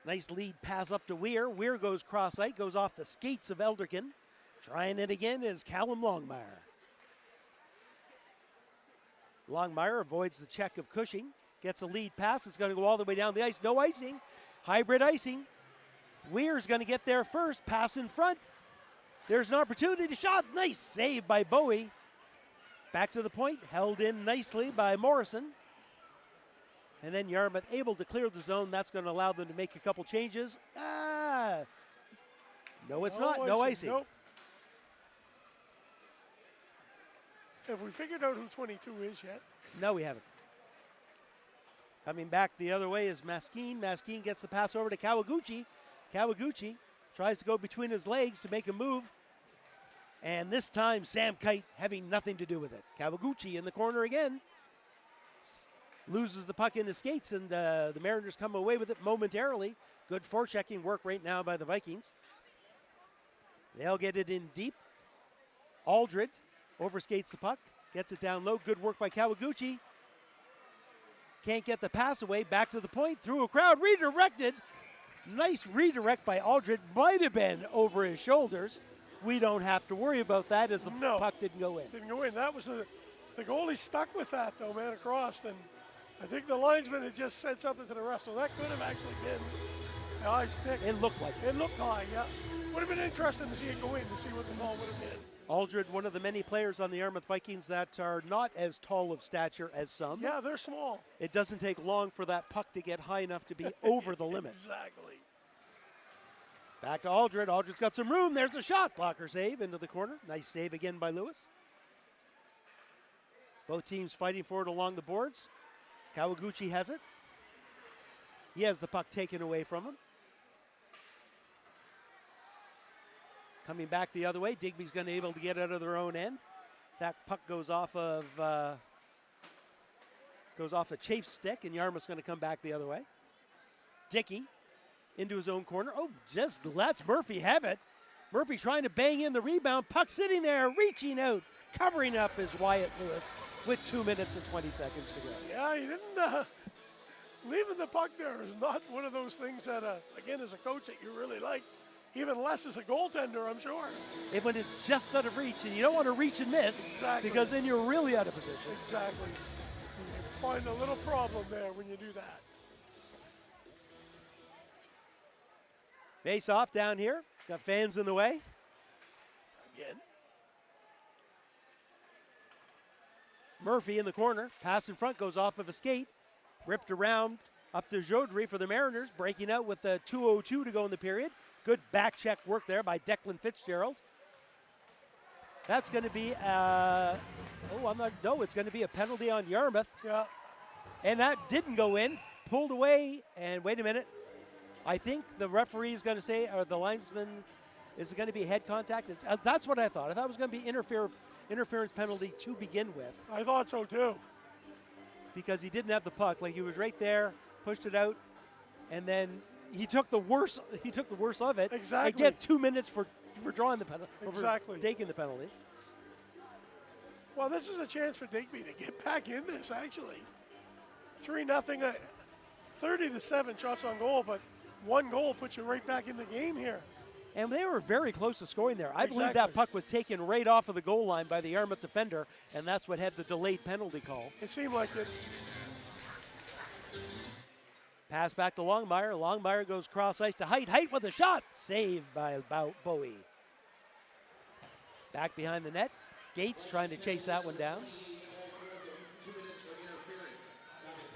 Nice lead pass up to Weir. Weir goes cross-ice, goes off the skates of Elderkin. Trying it again is Callum Longmire. Longmire avoids the check of Cushing. Gets a lead pass. It's going to go all the way down the ice. No icing. Hybrid icing. Weir's going to get there first. Pass in front. There's an opportunity to shot. Nice save by Bowie. Back to the point. Held in nicely by Morrison. And then Yarmouth able to clear the zone. That's going to allow them to make a couple changes. No, it's not. No icing. Nope. Have we figured out who 22 is yet? No, we haven't. Coming back the other way is Maskeen. Maskeen gets the pass over to Kawaguchi. Kawaguchi tries to go between his legs to make a move. And this time, Sam Kite having nothing to do with it. Kawaguchi in the corner again. Loses the puck in his skates, and the Mariners come away with it momentarily. Good forechecking work right now by the Vikings. They'll get it in deep. Aldred overskates the puck, gets it down low. Good work by Kawaguchi. Can't get the pass away. Back to the point, through a crowd, redirected. Nice redirect by Aldred. Might have been over his shoulders. We don't have to worry about that as the puck didn't go in. Didn't go in. That was the goalie stuck with that though, man, across. And I think the linesman had just said something to the ref, so that could have actually been a high stick. It looked like it. It looked high, yeah. Would have been interesting to see it go in, to see what the ball would have been. Aldred, one of the many players on the Yarmouth Vikings that are not as tall of stature as some. Yeah, they're small. It doesn't take long for that puck to get high enough to be over the limit. Exactly. Back to Aldred. Aldred's got some room. There's a shot. Blocker save into the corner. Nice save again by Lewis. Both teams fighting for it along the boards. Kawaguchi has it. He has the puck taken away from him. Coming back the other way, Digby's going to be able to get out of their own end. That puck goes off of a Chafe stick, and Yarmouth's going to come back the other way. Dickey into his own corner. Oh, just lets Murphy have it. Murphy trying to bang in the rebound. Puck sitting there, reaching out, covering up is Wyatt Lewis with 2 minutes and 20 seconds to go. Yeah, he didn't. Leaving the puck there is not one of those things that, again, as a coach that you really like. Even less as a goaltender, I'm sure. When it's just out of reach, and you don't want to reach and miss, exactly, because then you're really out of position. Exactly. You find a little problem there when you do that. Face off down here. Got fans in the way. Again. Murphy in the corner. Pass in front goes off of a skate. Ripped around up to Joudry for the Mariners. Breaking out with 2:02 to go in the period. Good back check work there by Declan Fitzgerald. That's going to be, it's going to be a penalty on Yarmouth. Yeah. And that didn't go in. Pulled away, and wait a minute. I think the referee is going to say, or the linesman, is it going to be head contact? That's what I thought. I thought it was going to be interference penalty to begin with. I thought so too. Because he didn't have the puck. Like, he was right there, pushed it out, and then he took the worst of it. Exactly. And get 2 minutes for drawing the penalty. Exactly. For taking the penalty. Well, this is a chance for Digby to get back in this, actually. 3-0, 30-7 shots on goal, but one goal puts you right back in the game here. And they were very close to scoring there. I believe that puck was taken right off of the goal line by the Yarmouth defender, and that's what had the delayed penalty call. It seemed like it. Pass back to Longmire. Longmire goes cross ice to Height. Height with a shot. Saved by Bowie. Back behind the net. Gates trying to chase that one down. 2 minutes for interference.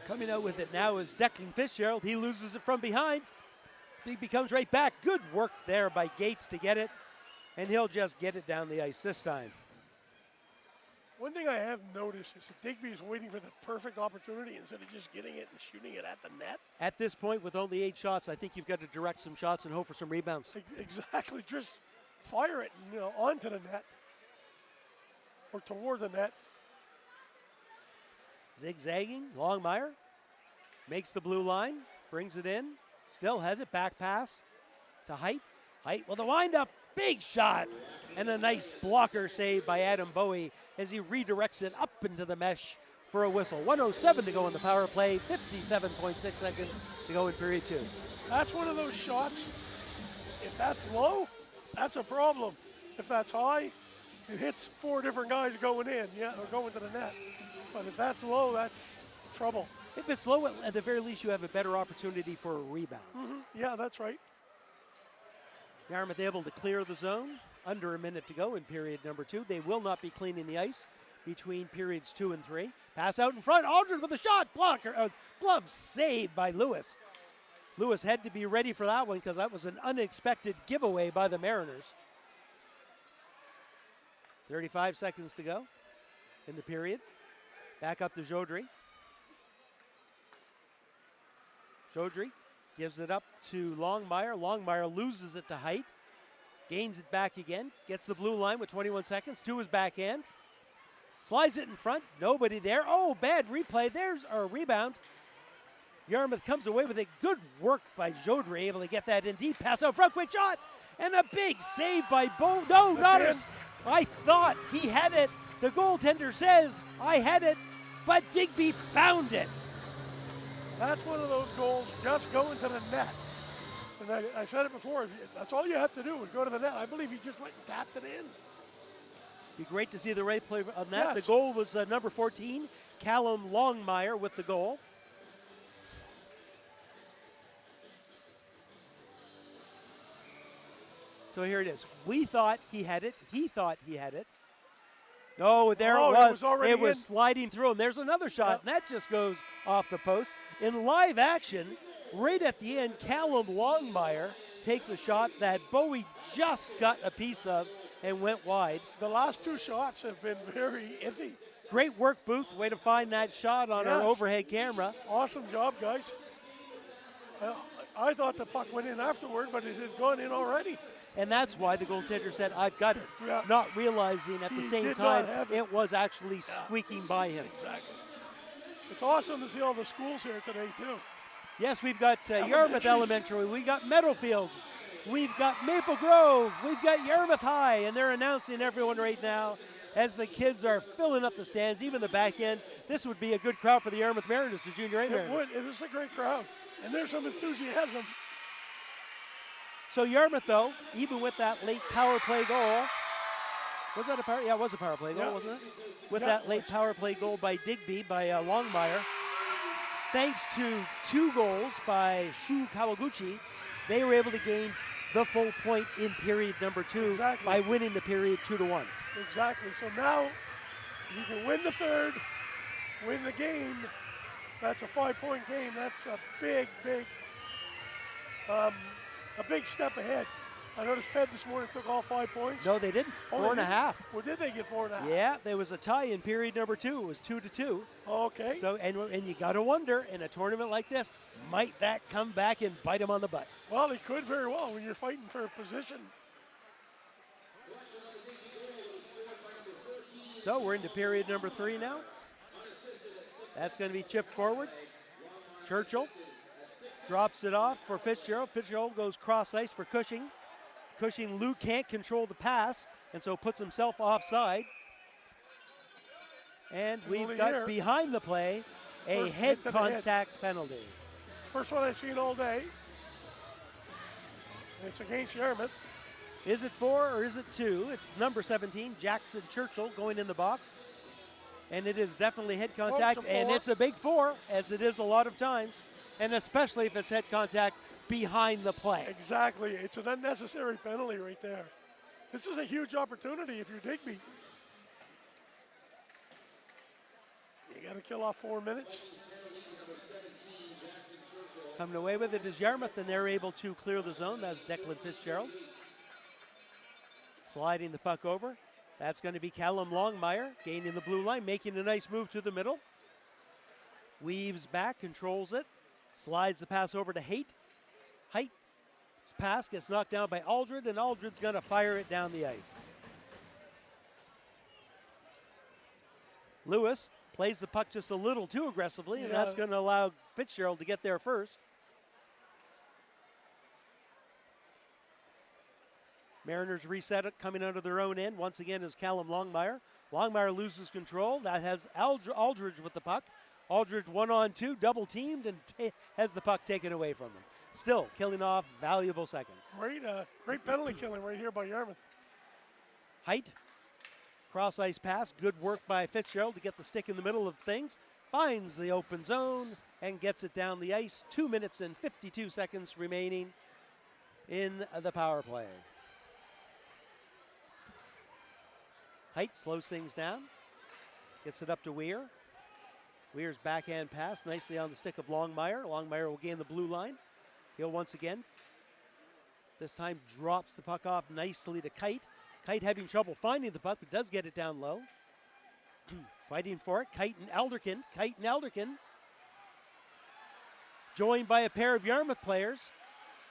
Coming out with it now is Declan Fitzgerald. He loses it from behind. Digby comes right back. Good work there by Gates to get it. And he'll just get it down the ice this time. One thing I have noticed is that Digby is waiting for the perfect opportunity instead of just getting it and shooting it at the net. At this point, with only 8 shots, I think you've got to direct some shots and hope for some rebounds. Exactly. Just fire it, onto the net or toward the net. Zigzagging, Longmire makes the blue line, brings it in, still has it, back pass to Height. Height with a windup, big shot, and a nice blocker save by Adam Bowie as he redirects it up into the mesh for a whistle. 1:07 to go in the power play, 57.6 seconds to go in period 2. That's one of those shots, if that's low, that's a problem. If that's high, it hits 4 different guys going in, or going to the net. But if that's low, that's trouble. If it's low, at the very least, you have a better opportunity for a rebound. Yeah, that's right. Yarmouth able to clear the zone. Under a minute to go in period number 2. They will not be cleaning the ice between periods 2 and 3. Pass out in front. Aldred with a shot. Blocker. Glove saved by Lewis. Lewis had to be ready for that one because that was an unexpected giveaway by the Mariners. 35 seconds to go in the period. Back up to Jodry. Jodry gives it up to Longmire. Longmire loses it to Height. Gains it back again. Gets the blue line with 21 seconds to his backhand. Slides it in front. Nobody there. Oh, bad replay. There's a rebound. Yarmouth comes away with it. Good work by Jodry, able to get that in deep. Pass out front, quick shot. And a big save by Bo. No, not it. I thought he had it. The goaltender says, I had it, but Digby found it. That's one of those goals just going to the net. And I said it before, that's all you have to do is go to the net. I believe he just went and tapped it in. Be great to see the replay on that. Yes. The goal was number 14, Callum Longmire with the goal. So here it is. We thought he had it. He thought he had it. No, there it was. It was sliding through him. There's another shot, and that just goes off the post. In live action, right at the end, Callum Longmire takes a shot that Bowie just got a piece of and went wide. The last 2 shots have been very iffy. Great work, Booth. Way to find that shot on our overhead camera. Awesome job, guys. I thought the puck went in afterward, but it had gone in already. And that's why the goaltender said, I've got it. Yeah. Not realizing at the same time it was actually squeaking by him. Exactly. It's awesome to see all the schools here today, too. Yes, we've got Yarmouth Elementary. We've got Meadowfields. We've got Maple Grove. We've got Yarmouth High. And they're announcing everyone right now as the kids are filling up the stands, even the back end. This would be a good crowd for the Yarmouth Mariners, the junior A Mariners. It would. It is a great crowd. And there's some enthusiasm. So Yarmouth, though, even with that late power play goal, was that a power? Yeah, it was a power play goal, wasn't it? With that late power play goal by Digby, by Longmire, thanks to 2 goals by Shu Kawaguchi, they were able to gain the full point in period number 2 by winning the period 2-1. Exactly. So now you can win the third, win the game. That's a 5-point game. That's a big step ahead. I noticed Ped this morning took all 5 points. No, they didn't. 4.5. Well, did they get 4.5? Yeah, there was a tie in period number 2. It was 2-2. Okay. So and you got to wonder in a tournament like this, might that come back and bite him on the butt? Well, it could very well when you're fighting for a position. So we're into period number 3 now. That's going to be chipped forward. Churchill drops it off for Fitzgerald. Fitzgerald goes cross ice for Cushing. Lou can't control the pass, and so puts himself offside. And we've got behind the play a head contact penalty. First one I've seen all day. It's against Yarmouth. Is it 4 or is it 2? It's number 17, Jackson Churchill, going in the box. And it is definitely head contact, and it's a big 4, as it is a lot of times. And especially if it's head contact behind the play. Exactly. It's an unnecessary penalty right there. This is a huge opportunity if you're Digby. You got to kill off 4 minutes. Coming away with it is Yarmouth, and they're able to clear the zone. That's Declan Fitzgerald. Sliding the puck over. That's going to be Callum Longmire, gaining the blue line, making a nice move to the middle. Weaves back, controls it, slides the pass over to Haight. Haight's pass gets knocked down by Aldred, and Aldred's going to fire it down the ice. Lewis plays the puck just a little too aggressively, and that's going to allow Fitzgerald to get there first. Mariners reset it, coming under their own end. Once again is Callum Longmire. Longmire loses control. That has Aldridge with the puck. Aldridge 1-on-2, double teamed, and has the puck taken away from him. Still killing off valuable seconds. Great penalty killing right here by Yarmouth. Haight, cross ice pass. Good work by Fitzgerald to get the stick in the middle of things. Finds the open zone and gets it down the ice. 2 minutes and 52 seconds remaining in the power play. Haight slows things down, gets it up to Weir. Weir's backhand pass nicely on the stick of Longmire. Longmire will gain the blue line. He'll once again, this time drops the puck off nicely to Kite. Kite having trouble finding the puck, but does get it down low. Fighting for it, Kite and Elderkin. Joined by a pair of Yarmouth players.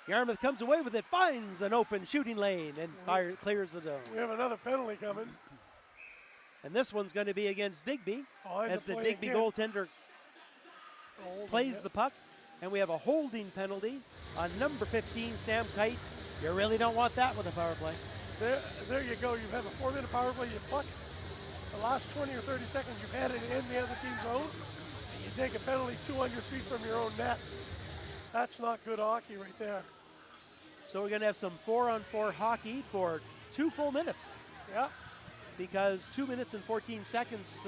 Yarmouth comes away with it, finds an open shooting lane, and clears the zone. We have another penalty coming. And this one's going to be against Digby, as the Digby goaltender plays the puck. And we have a holding penalty on number 15, Sam Kite. You really don't want that with a power play. There you go. You have a 4-minute power play. You puck the last 20 or 30 seconds. You've had it in the other team's zone. And you take a penalty 200 feet from your own net. That's not good hockey right there. So we're going to have some 4-on-4 hockey for 2 full minutes. Yeah. Because 2 minutes and 14 seconds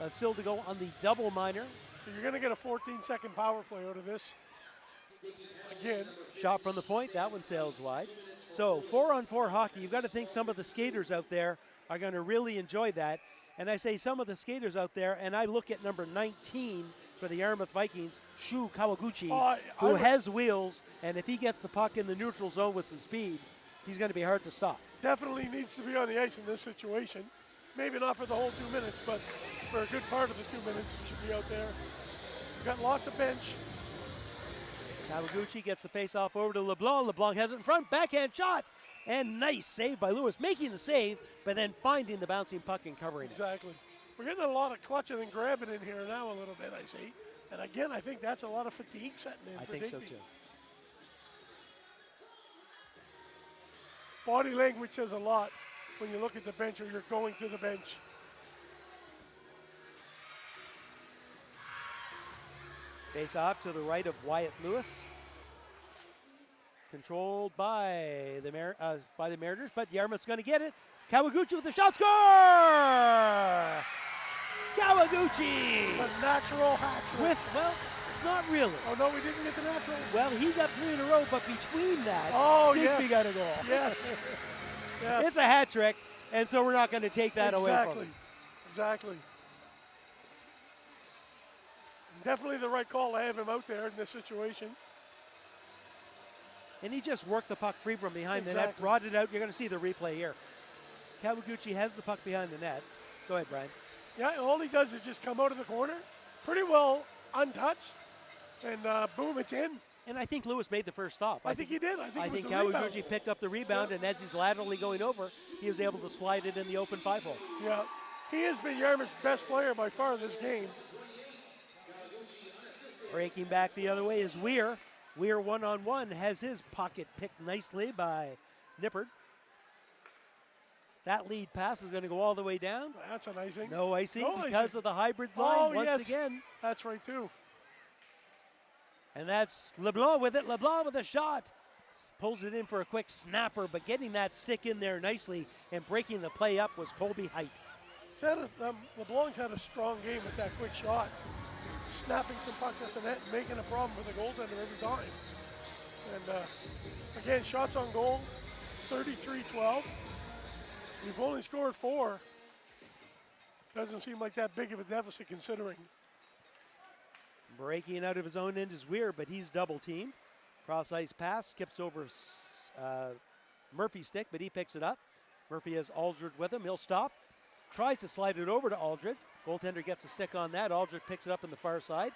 still to go on the double minor. So you're going to get a 14-second power play out of this. Again. Shot from the point. That one sails wide. So 4-on-4 hockey. You've got to think some of the skaters out there are going to really enjoy that. And I say some of the skaters out there, and I look at number 19 for the Yarmouth Vikings, Shu Kawaguchi, who has wheels, and if he gets the puck in the neutral zone with some speed, he's going to be hard to stop. Definitely needs to be on the ice in this situation. Maybe not for the whole 2 minutes, but for a good part of the 2 minutes, he should be out there. He's got lots of bench. Kawaguchi gets the face-off over to LeBlanc. LeBlanc has it in front, backhand shot, and nice save by Lewis, making the save, but then finding the bouncing puck and covering it. Exactly. We're getting a lot of clutching and grabbing in here now a little bit, I see. And again, I think that's a lot of fatigue setting in for Digby. I think so too. Body language says a lot when you look at the bench or you're going to the bench. Face off to the right of Wyatt Lewis. Controlled by the Mariners, but Yarmouth's going to get it. Kawaguchi with the shot, score! Kawaguchi! The natural hat trick. Well, not really. Oh, no, we didn't get the natural. Well, he got 3 in a row, but between that, Digby got a goal. Yes. Yes. It's a hat trick, and so we're not going to take that away from him. Exactly. Definitely the right call to have him out there in this situation. And he just worked the puck free from behind the net, brought it out. You're going to see the replay here. Kawaguchi has the puck behind the net. Go ahead, Brian. Yeah, all he does is just come out of the corner, pretty well untouched, and boom, it's in. And I think Lewis made the first stop. I think he did. I think Kawaguchi picked up the rebound, and as he's laterally going over, he was able to slide it in the open 5-hole. Yeah, he has been Yarmouth's best player by far this game. Breaking back the other way is Weir. Weir 1-on-1 has his pocket picked nicely by Nippert. That lead pass is going to go all the way down. That's an icing. No icing because of the hybrid line once again. That's right too. And that's LeBlanc with it. LeBlanc with a shot. Pulls it in for a quick snapper, but getting that stick in there nicely and breaking the play up was Colby Haight. LeBlanc's had a strong game with that quick shot. Snapping some pucks at the net and making a problem for the goaltender every time. And again, shots on goal, 33-12. We've only scored 4. Doesn't seem like that big of a deficit considering. Breaking out of his own end is Weir, but he's double teamed. Cross ice pass, skips over Murphy's stick, but he picks it up. Murphy has Aldred with him. He'll stop. Tries to slide it over to Aldred. Goaltender gets a stick on that. Aldred picks it up in the far side.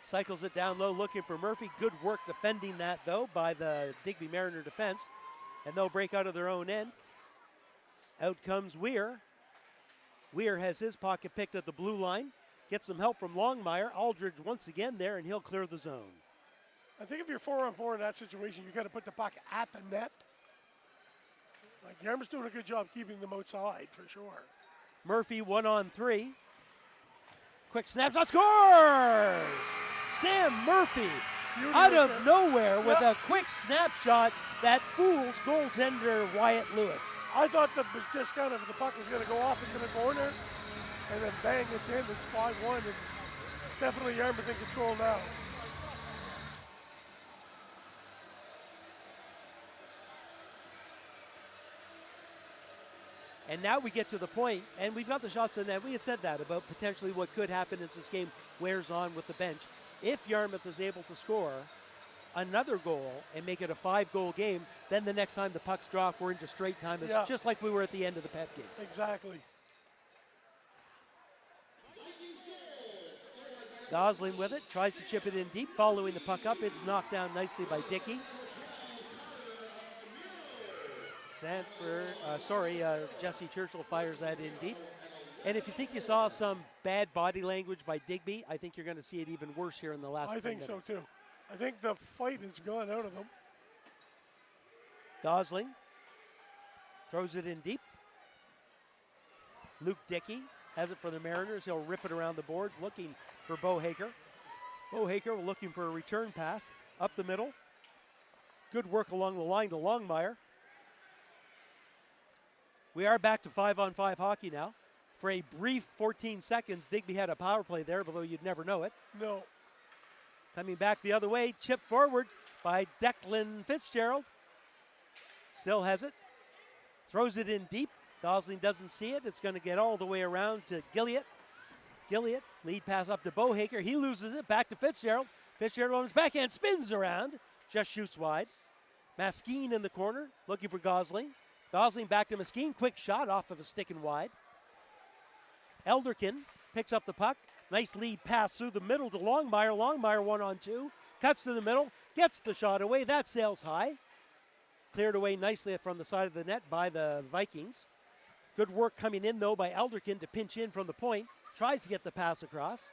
Cycles it down low looking for Murphy. Good work defending that, though, by the Digby Mariner defense. And they'll break out of their own end. Out comes Weir. Weir has his pocket picked at the blue line. Gets some help from Longmire. Aldridge once again there, and he'll clear the zone. I think if you're 4-on-4 in that situation, you got to put the puck at the net. Like, Yarmouth's doing a good job keeping them outside, for sure. Murphy 1-on-3. Quick snapshot, scores! Sam Murphy out of nowhere with a quick snapshot that fools goaltender Wyatt Lewis. I thought that was just kind of the puck was going to go off into the corner, and then bang, it's in. It's 5-1, and definitely Yarmouth in control now. And now we get to the point, and we've got the shots in net. We had said that about potentially what could happen as this game wears on with the bench. If Yarmouth is able to score another goal and make it a 5-goal game, then the next time the pucks drop, we're into straight time. It's just like we were at the end of the Pep game. Exactly. Gosling with it, tries to chip it in deep, following the puck up. It's knocked down nicely by Dickey. Jesse Churchill fires that in deep. And if you think you saw some bad body language by Digby, I think you're going to see it even worse here in the last 10 minutes. I think so, too. I think the fight has gone out of them. Gosling throws it in deep. Luke Dickey has it for the Mariners. He'll rip it around the board, looking for Bo Haker. Bo Haker looking for a return pass up the middle. Good work along the line to Longmire. We are back to 5-on-5 hockey now. For a brief 14 seconds, Digby had a power play there, although you'd never know it. No. Coming back the other way, chipped forward by Declan Fitzgerald. Still has it. Throws it in deep. Gosling doesn't see it. It's going to get all the way around to Gilliatt. Gilliatt, lead pass up to Bo Haker. He loses it. Back to Fitzgerald. Fitzgerald on his backhand, spins around. Just shoots wide. Maskeen in the corner, looking for Gosling. Gosling back to Maskeen. Quick shot off of a stick and wide. Elderkin picks up the puck. Nice lead pass through the middle to Longmire. Longmire 1-on-2. Cuts to the middle. Gets the shot away. That sails high. Cleared away nicely from the side of the net by the Vikings. Good work coming in, though, by Elderkin to pinch in from the point. Tries to get the pass across.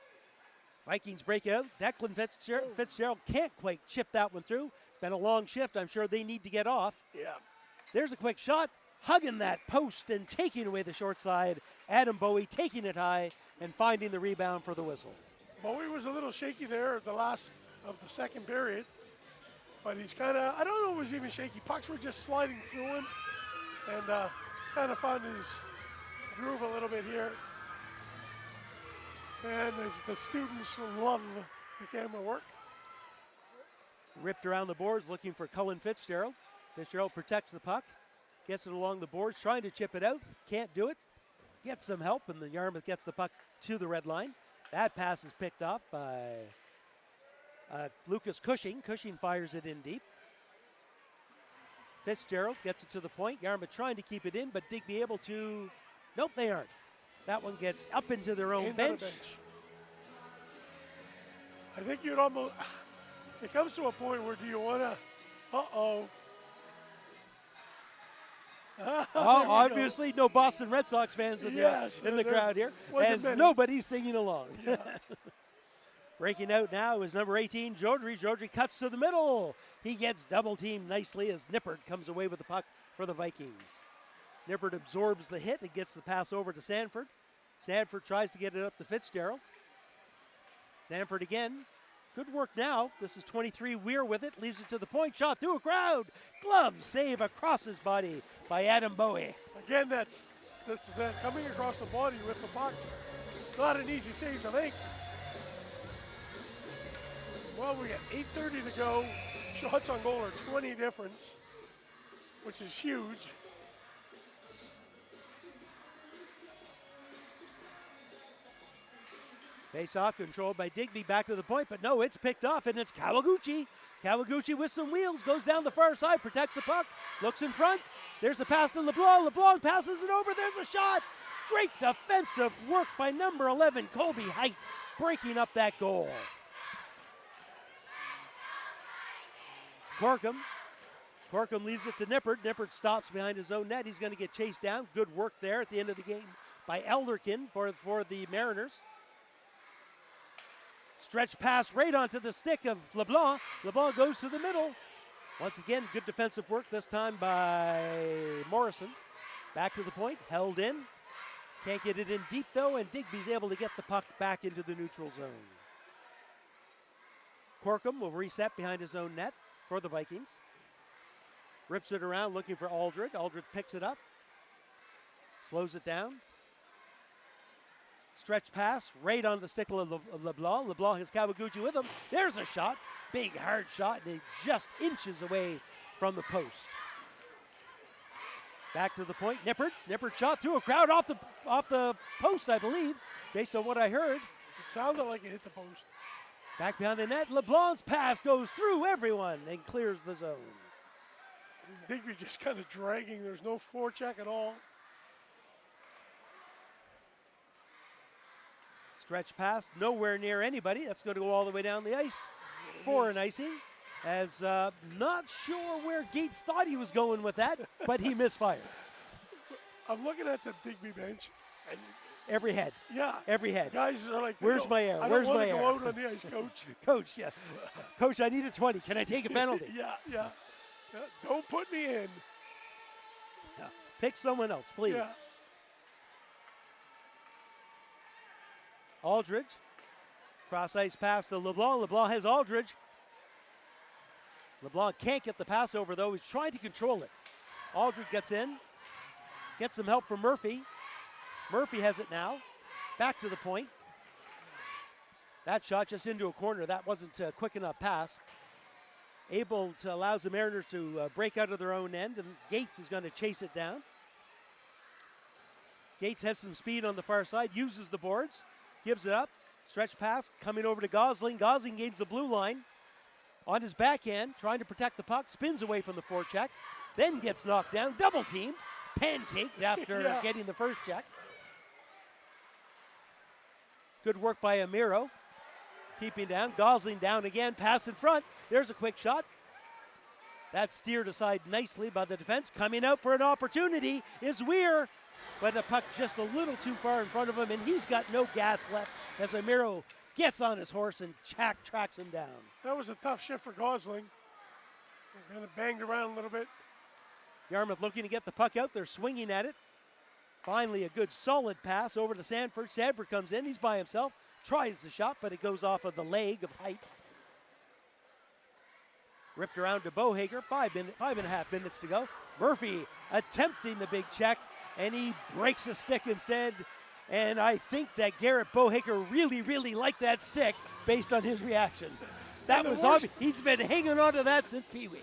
Vikings break it out. Declan Fitzgerald can't quite chip that one through. Been a long shift. I'm sure they need to get off. Yeah. There's a quick shot, hugging that post and taking away the short side. Adam Bowie taking it high and finding the rebound for the whistle. Bowie was a little shaky there at the last of the second period, but he's kind of, I don't know if it was even shaky. Pucks were just sliding through him, and kind of found his groove a little bit here. And the students love the camera work. Ripped around the boards looking for Cullen Fitzgerald. Fitzgerald protects the puck, gets it along the boards, trying to chip it out. Can't do it. Gets some help, and the Yarmouth gets the puck to the red line. That pass is picked off by Lucas Cushing. Cushing fires it in deep. Fitzgerald gets it to the point. Yarmouth trying to keep it in, but Digby able to. Nope, they aren't. That one gets up into their own bench. I think you'd almost. It comes to a point where do you want to? Obviously, no Boston Red Sox fans in the crowd here, as nobody's singing along. Yeah. Breaking out now is number 18, Jodry. Jodry cuts to the middle. He gets double teamed nicely as Nippert comes away with the puck for the Vikings. Nippert absorbs the hit and gets the pass over to Sanford. Sanford tries to get it up to Fitzgerald. Sanford again. Good work now. This is 23. Weir with it. Leaves it to the point. Shot through a crowd. Glove save across his body by Adam Bowie. Again, that's that coming across the body with the puck. Not an easy save to make. Well, we got 8:30 to go. Shots on goal are 20 difference, which is huge. Face off controlled by Digby, back to the point, but no, it's picked off, and it's Kawaguchi. Kawaguchi with some wheels, goes down the far side, protects the puck, looks in front. There's a pass to LeBlanc. LeBlanc passes it over. There's a shot. Great defensive work by number 11, Colby Height, breaking up that goal. Corkum leaves it to Nippert. Nippert stops behind his own net. He's going to get chased down. Good work there at the end of the game by Elderkin for the Mariners. Stretch pass right onto the stick of LeBlanc. LeBlanc goes to the middle. Once again, good defensive work this time by Morrison. Back to the point, held in. Can't get it in deep though, and Digby's able to get the puck back into the neutral zone. Corkum will reset behind his own net for the Vikings. Rips it around looking for Aldred. Aldred picks it up. Slows it down. Stretch pass right on the stick of LeBlanc. LeBlanc has Kawaguchi with him. There's a shot. Big, hard shot, and just inches away from the post. Back to the point. Nippert shot through a crowd off the post, I believe, based on what I heard. It sounded like it hit the post. Back behind the net. LeBlanc's pass goes through everyone and clears the zone. Digby just kind of dragging. There's no forecheck at all. Stretch pass, nowhere near anybody. That's going to go all the way down the ice for an icing. As not sure where Gates thought he was going with that, but he misfired. I'm looking at the Digby bench. And every head. Yeah. Every head. Guys are like, where's my air? Where's my air? I don't want to go out on the ice, coach. Coach, yes. Coach, I need a 20. Can I take a penalty? Yeah. Don't put me in. No. Pick someone else, please. Yeah. Aldridge. Cross ice pass to LeBlanc. LeBlanc has Aldridge. LeBlanc can't get the pass over, though. He's trying to control it. Aldridge gets in. Gets some help from Murphy. Murphy has it now. Back to the point. That shot just into a corner. That wasn't a quick enough pass. Able to allows the Mariners to break out of their own end, and Gates is going to chase it down. Gates has some speed on the far side, uses the boards, gives it up. Stretch pass coming over to Gosling. Gosling gains the blue line. On his backhand, trying to protect the puck, spins away from the forecheck, then gets knocked down, double teamed, pancaked after getting the first check. Good work by Amiro, keeping down. Gosling down again, pass in front. There's a quick shot. That's steered aside nicely by the defense. Coming out for an opportunity is Weir, but the puck just a little too far in front of him, and he's got no gas left as Amiro gets on his horse and tracks him down. That was a tough shift for Gosling. Kind of banged around a little bit. Yarmouth looking to get the puck out. They're swinging at it. Finally, a good solid pass over to Sanford. Sanford comes in. He's by himself. Tries the shot, but it goes off of the leg of Height. Ripped around to Bohager. 5.5 minutes to go. Murphy attempting the big check, and he breaks the stick instead. And I think that Garrett Bohager really, really liked that stick based on his reaction. That was obvious. He's been hanging on to that since Pee Wee.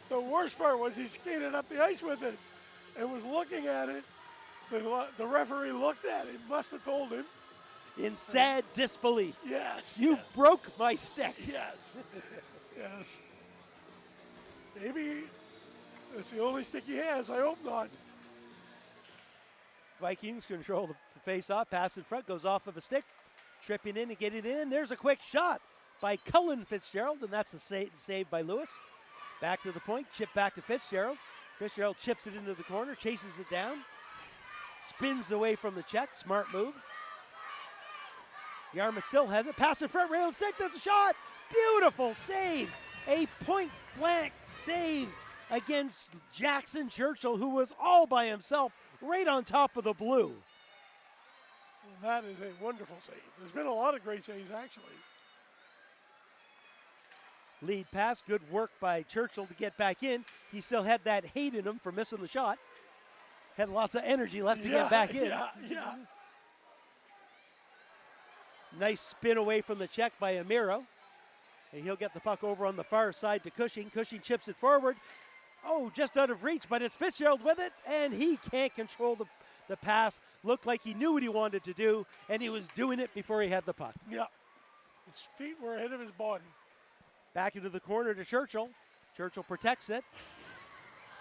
The worst part was he skated up the ice with it and was looking at it. The referee looked at it, must have told him. In sad disbelief. Yes. You broke my stick. Yes. Yes. Maybe it's the only stick he has. I hope not. Vikings control the face-off. Pass in front, goes off of a stick. Tripping in and getting in. There's a quick shot by Cullen Fitzgerald, and that's a save by Lewis. Back to the point, chip back to Fitzgerald. Fitzgerald chips it into the corner, chases it down. Spins away from the check, smart move. Yarmouth still has it. Pass in front, rail and stick, there's a shot. Beautiful save. A point-blank save against Jackson Churchill, who was all by himself right on top of the blue. That is a wonderful save. There's been a lot of great saves, actually. Lead pass, good work by Churchill to get back in. He still had that hate in him for missing the shot. Had lots of energy left to get back in. Yeah. Nice spin away from the check by Amiro. And he'll get the puck over on the far side to Cushing. Cushing chips it forward. Oh, just out of reach, but it's Fitzgerald with it, and he can't control The pass looked like he knew what he wanted to do, and he was doing it before he had the puck. Yeah. His feet were ahead of his body. Back into the corner to Churchill. Churchill protects it.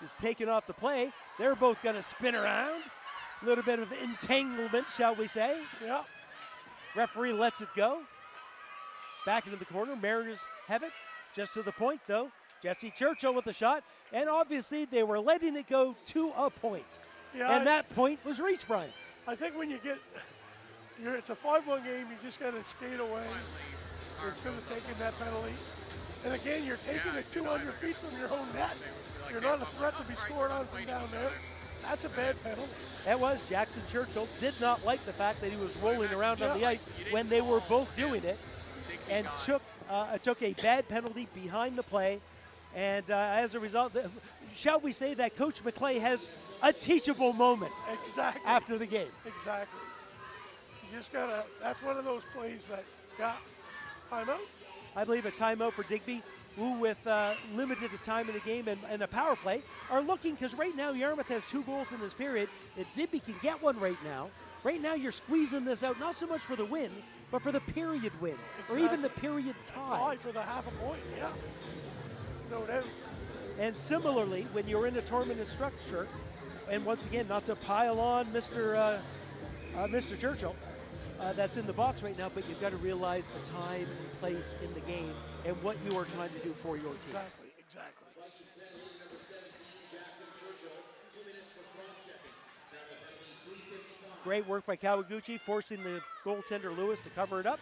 Is taken off the play. They're both going to spin around. A little bit of entanglement, shall we say. Yeah. Referee lets it go. Back into the corner. Mariners have it. Just to the point, though. Jesse Churchill with the shot. And obviously, they were letting it go to a point. Yeah, and that point was reached, Brian. I think when you get, it's a 5-1 game, you just got to skate away instead of taking that penalty. And again, you're taking it 200 feet from your own net. You're not a threat to be scored on from down there. That's a bad penalty. That was. Jackson Churchill did not like the fact that he was rolling around on the ice when they were both doing it, and took a bad penalty behind the play. And as a result, shall we say that Coach McClay has a teachable moment exactly after the game. Exactly. You just got to, that's one of those plays that got timeout. I believe a timeout for Digby, who with limited time in the game and a power play are looking, because right now Yarmouth has 2 goals in this period. If Digby can get one right now you're squeezing this out, not so much for the win, but for the period win, or even the period tie. For the half a point, yeah. No doubt. And similarly, when you're in a tournament structure, and once again, not to pile on Mr. Churchill, that's in the box right now, but you've got to realize the time and place in the game and what you are trying to do for your team. Exactly. Great work by Kawaguchi, forcing the goaltender Lewis to cover it up.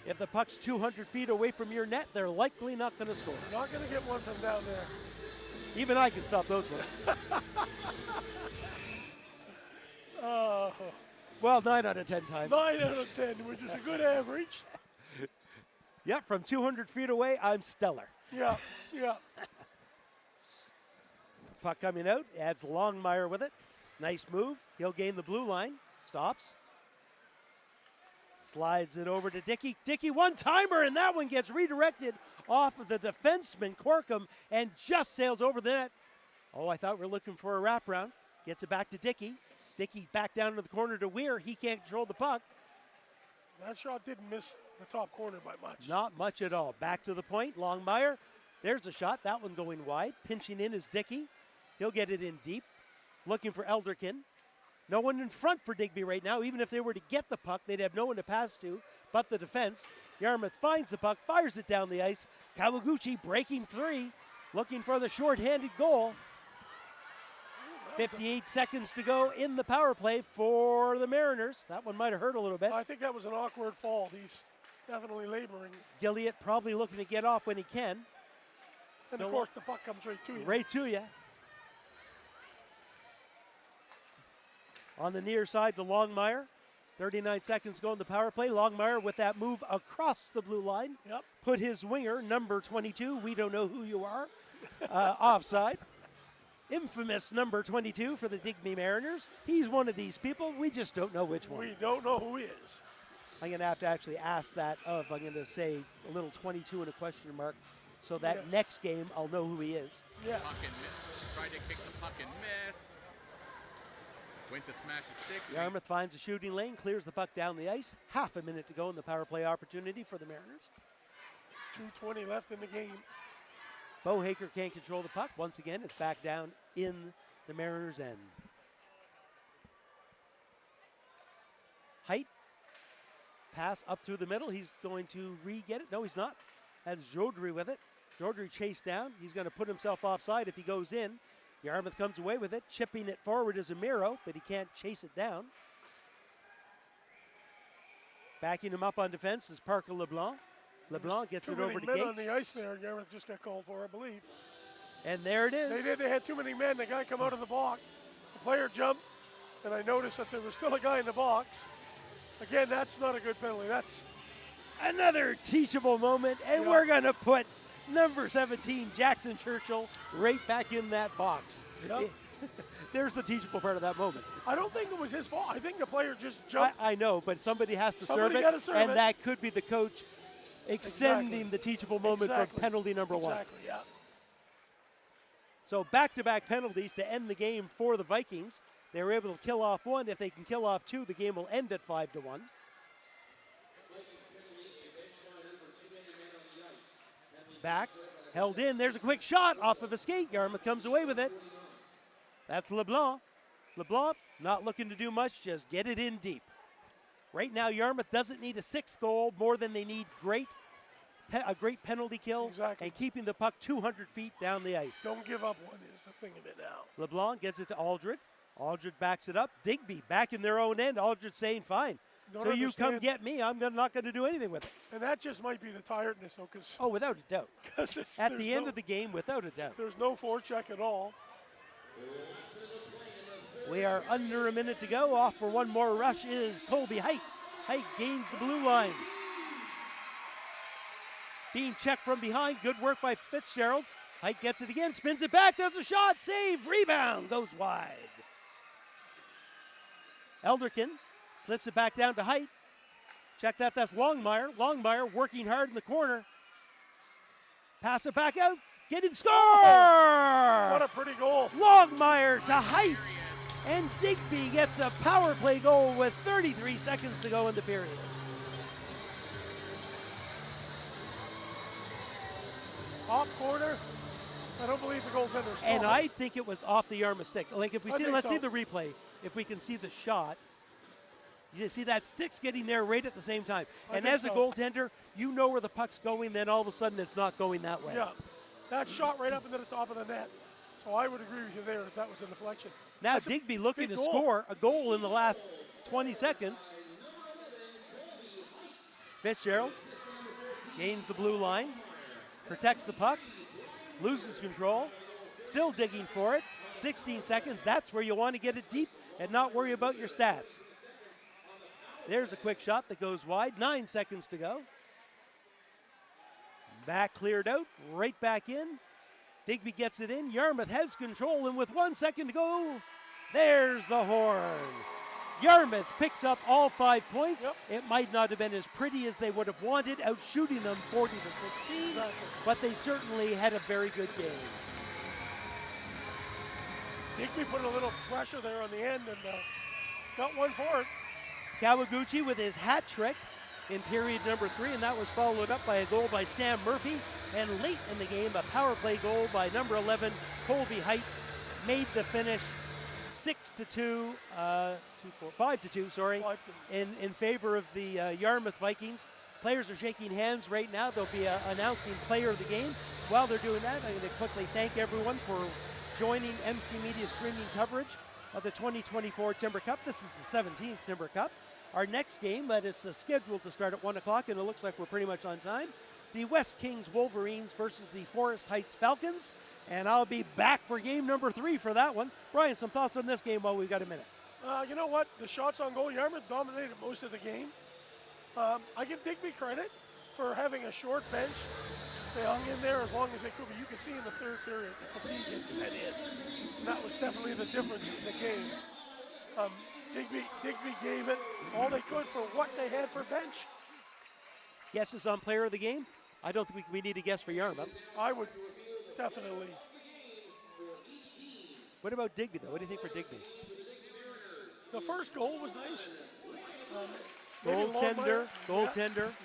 If the puck's 200 feet away from your net, they're likely not going to score. Not going to get one from down there. Even I can stop those ones. Well, 9 out of 10 times. 9 out of 10, which is a good average. Yeah, from 200 feet away, I'm stellar. Yeah. Puck coming out, adds Longmire with it. Nice move. He'll gain the blue line. Stops. Slides it over to Dickey. Dickey, one-timer, and that one gets redirected off of the defenseman, Corkum, and just sails over the net. Oh, I thought we were looking for a wraparound. Gets it back to Dickey. Dickey back down to the corner to Weir. He can't control the puck. That shot didn't miss the top corner by much. Not much at all. Back to the point. Longmire. There's a shot. That one going wide. Pinching in is Dickey. He'll get it in deep. Looking for Elderkin. No one in front for Digby right now. Even if they were to get the puck, they'd have no one to pass to but the defense. Yarmouth finds the puck, fires it down the ice. Kawaguchi breaking free, looking for the short-handed goal. 58 seconds to go in the power play for the Mariners. That one might have hurt a little bit. I think that was an awkward fall. He's definitely laboring. Gilliatt probably looking to get off when he can. And of course, the puck comes right to you. Right to you. On the near side to Longmire. 39 seconds to go in the power play. Longmire with that move across the blue line. Yep. Put his winger, number 22, we don't know who you are, offside. Infamous number 22 for the Digby Mariners. He's one of these people. We just don't know which one. We don't know who he is. I'm going to have to actually ask that of, I'm going to say a little 22 and a question mark, so that next game I'll know who he is. Yes. Puck and missed. Tried to kick the puck and missed. Went to smash his stick. Yarmouth finds a shooting lane, clears the puck down the ice. Half a minute to go in the power play opportunity for the Mariners. 2:20 left in the game. Bo Haker can't control the puck. Once again, it's back down in the Mariners' end. Height. Pass up through the middle. He's going to re-get it. No, he's not. Has Jodry with it. Jodry chased down. He's going to put himself offside if he goes in. Yarmouth comes away with it. Chipping it forward is Amiro, but he can't chase it down. Backing him up on defense is Parker LeBlanc. LeBlanc gets it over to Gates. On the ice there, Yarmouth just got called for, I believe. And there it is. They did. They had too many men. The guy come out of the box. The player jumped, and I noticed that there was still a guy in the box. Again, that's not a good penalty. That's another teachable moment, and we're going to put number 17, Jackson Churchill, right back in that box. Yep. There's the teachable part of that moment. I don't think it was his fault. I think the player just jumped. I know, but somebody has to Somebody serve gotta it, serve and it. that could be the coach extending the teachable moment for penalty number one. Exactly, yeah. So back-to-back penalties to end the game for the Vikings. They were able to kill off one. If they can kill off two, the game will end at 5-1. Back, held in. There's a quick shot off of a skate. Yarmouth comes away with it. That's LeBlanc. LeBlanc not looking to do much, just get it in deep. Right now, Yarmouth doesn't need a sixth goal more than they need a great penalty kill and keeping the puck 200 feet down the ice. Don't give up one is the thing of it now. LeBlanc gets it to Aldred. Aldred backs it up. Digby back in their own end. Aldred saying, fine. So you come get me, I'm not going to do anything with it. And that just might be the tiredness. Oh, without a doubt. At the end of the game, without a doubt. There's no forecheck at all. We are under a minute to go. Off for one more rush is Colby Height. Height gains the blue line. Being checked from behind. Good work by Fitzgerald. Height gets it again, spins it back. There's a shot, save, rebound, goes wide. Elderkin slips it back down to Height. Check that, that's Longmire. Longmire working hard in the corner. Pass it back out, getting score! What a pretty goal. Longmire to Height. And Digby gets a power play goal with 33 seconds to go in the period. Top corner. I don't believe the goaltender saw And it. I think it was off the Yarmouth stick. Like if we see, let's see the replay. If we can see the shot, you see that stick's getting there right at the same time. And as a goaltender, you know where the puck's going. Then all of a sudden, it's not going that way. Yeah, that shot right up into the top of the net. So I would agree with you there that was a deflection. Now Digby looking to score a goal in the last 20 seconds. Fitzgerald gains the blue line, protects the puck, loses control, still digging for it. 16 seconds, that's where you want to get it deep and not worry about your stats. There's a quick shot that goes wide, 9 seconds to go. Back cleared out, right back in. Digby gets it in, Yarmouth has control, and with 1 second to go, there's the horn. Yarmouth picks up all 5 points. Yep. It might not have been as pretty as they would have wanted, outshooting them 40-16, but they certainly had a very good game. Digby put a little pressure there on the end and got one for it. Kawaguchi with his hat trick in period number 3, and that was followed up by a goal by Sam Murphy. And late in the game, a power play goal by number 11, Colby Height, made the finish 5-2, in favor of the Yarmouth Vikings. Players are shaking hands right now. They'll be announcing player of the game. While they're doing that, I'm going to quickly thank everyone for joining MC Media streaming coverage of the 2024 Timber Cup. This is the 17th Timber Cup. Our next game that is scheduled to start at 1 o'clock, and it looks like we're pretty much on time. The West Kings Wolverines versus the Forest Heights Falcons. And I'll be back for game number 3 for that one. Brian, some thoughts on this game while we've got a minute. You know what? The shots on goal, Yarmouth dominated most of the game. I give Digby credit for having a short bench. They hung in there as long as they could, but you can see in the third period the fatigue gets set in. And that was definitely the difference in the game. Digby gave it all they could for what they had for bench. Guesses on player of the game? I don't think we need a guess for Yarmouth. I would definitely. What about Digby, though? What do you think for Digby? The first goal was nice. Goaltender.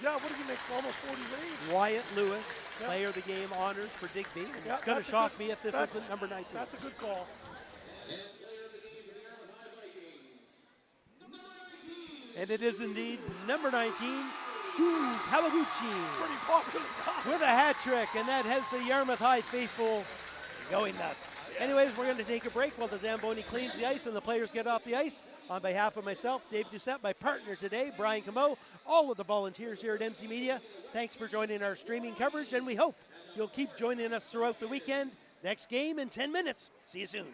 Yeah, what did he make? Almost 40 saves. Wyatt Lewis, player of the game honors for Digby. And it's going to shock me if this isn't number 19. That's a good call. And it is indeed number 19, Shu Kawaguchi. Pretty popular guy. With a hat trick, and that has the Yarmouth High faithful going nuts. Anyways, we're going to take a break while the Zamboni cleans the ice and the players get off the ice. On behalf of myself, Dave Doucette, my partner today, Brian Camo, all of the volunteers here at MC Media, thanks for joining our streaming coverage, and we hope you'll keep joining us throughout the weekend. Next game in 10 minutes. See you soon.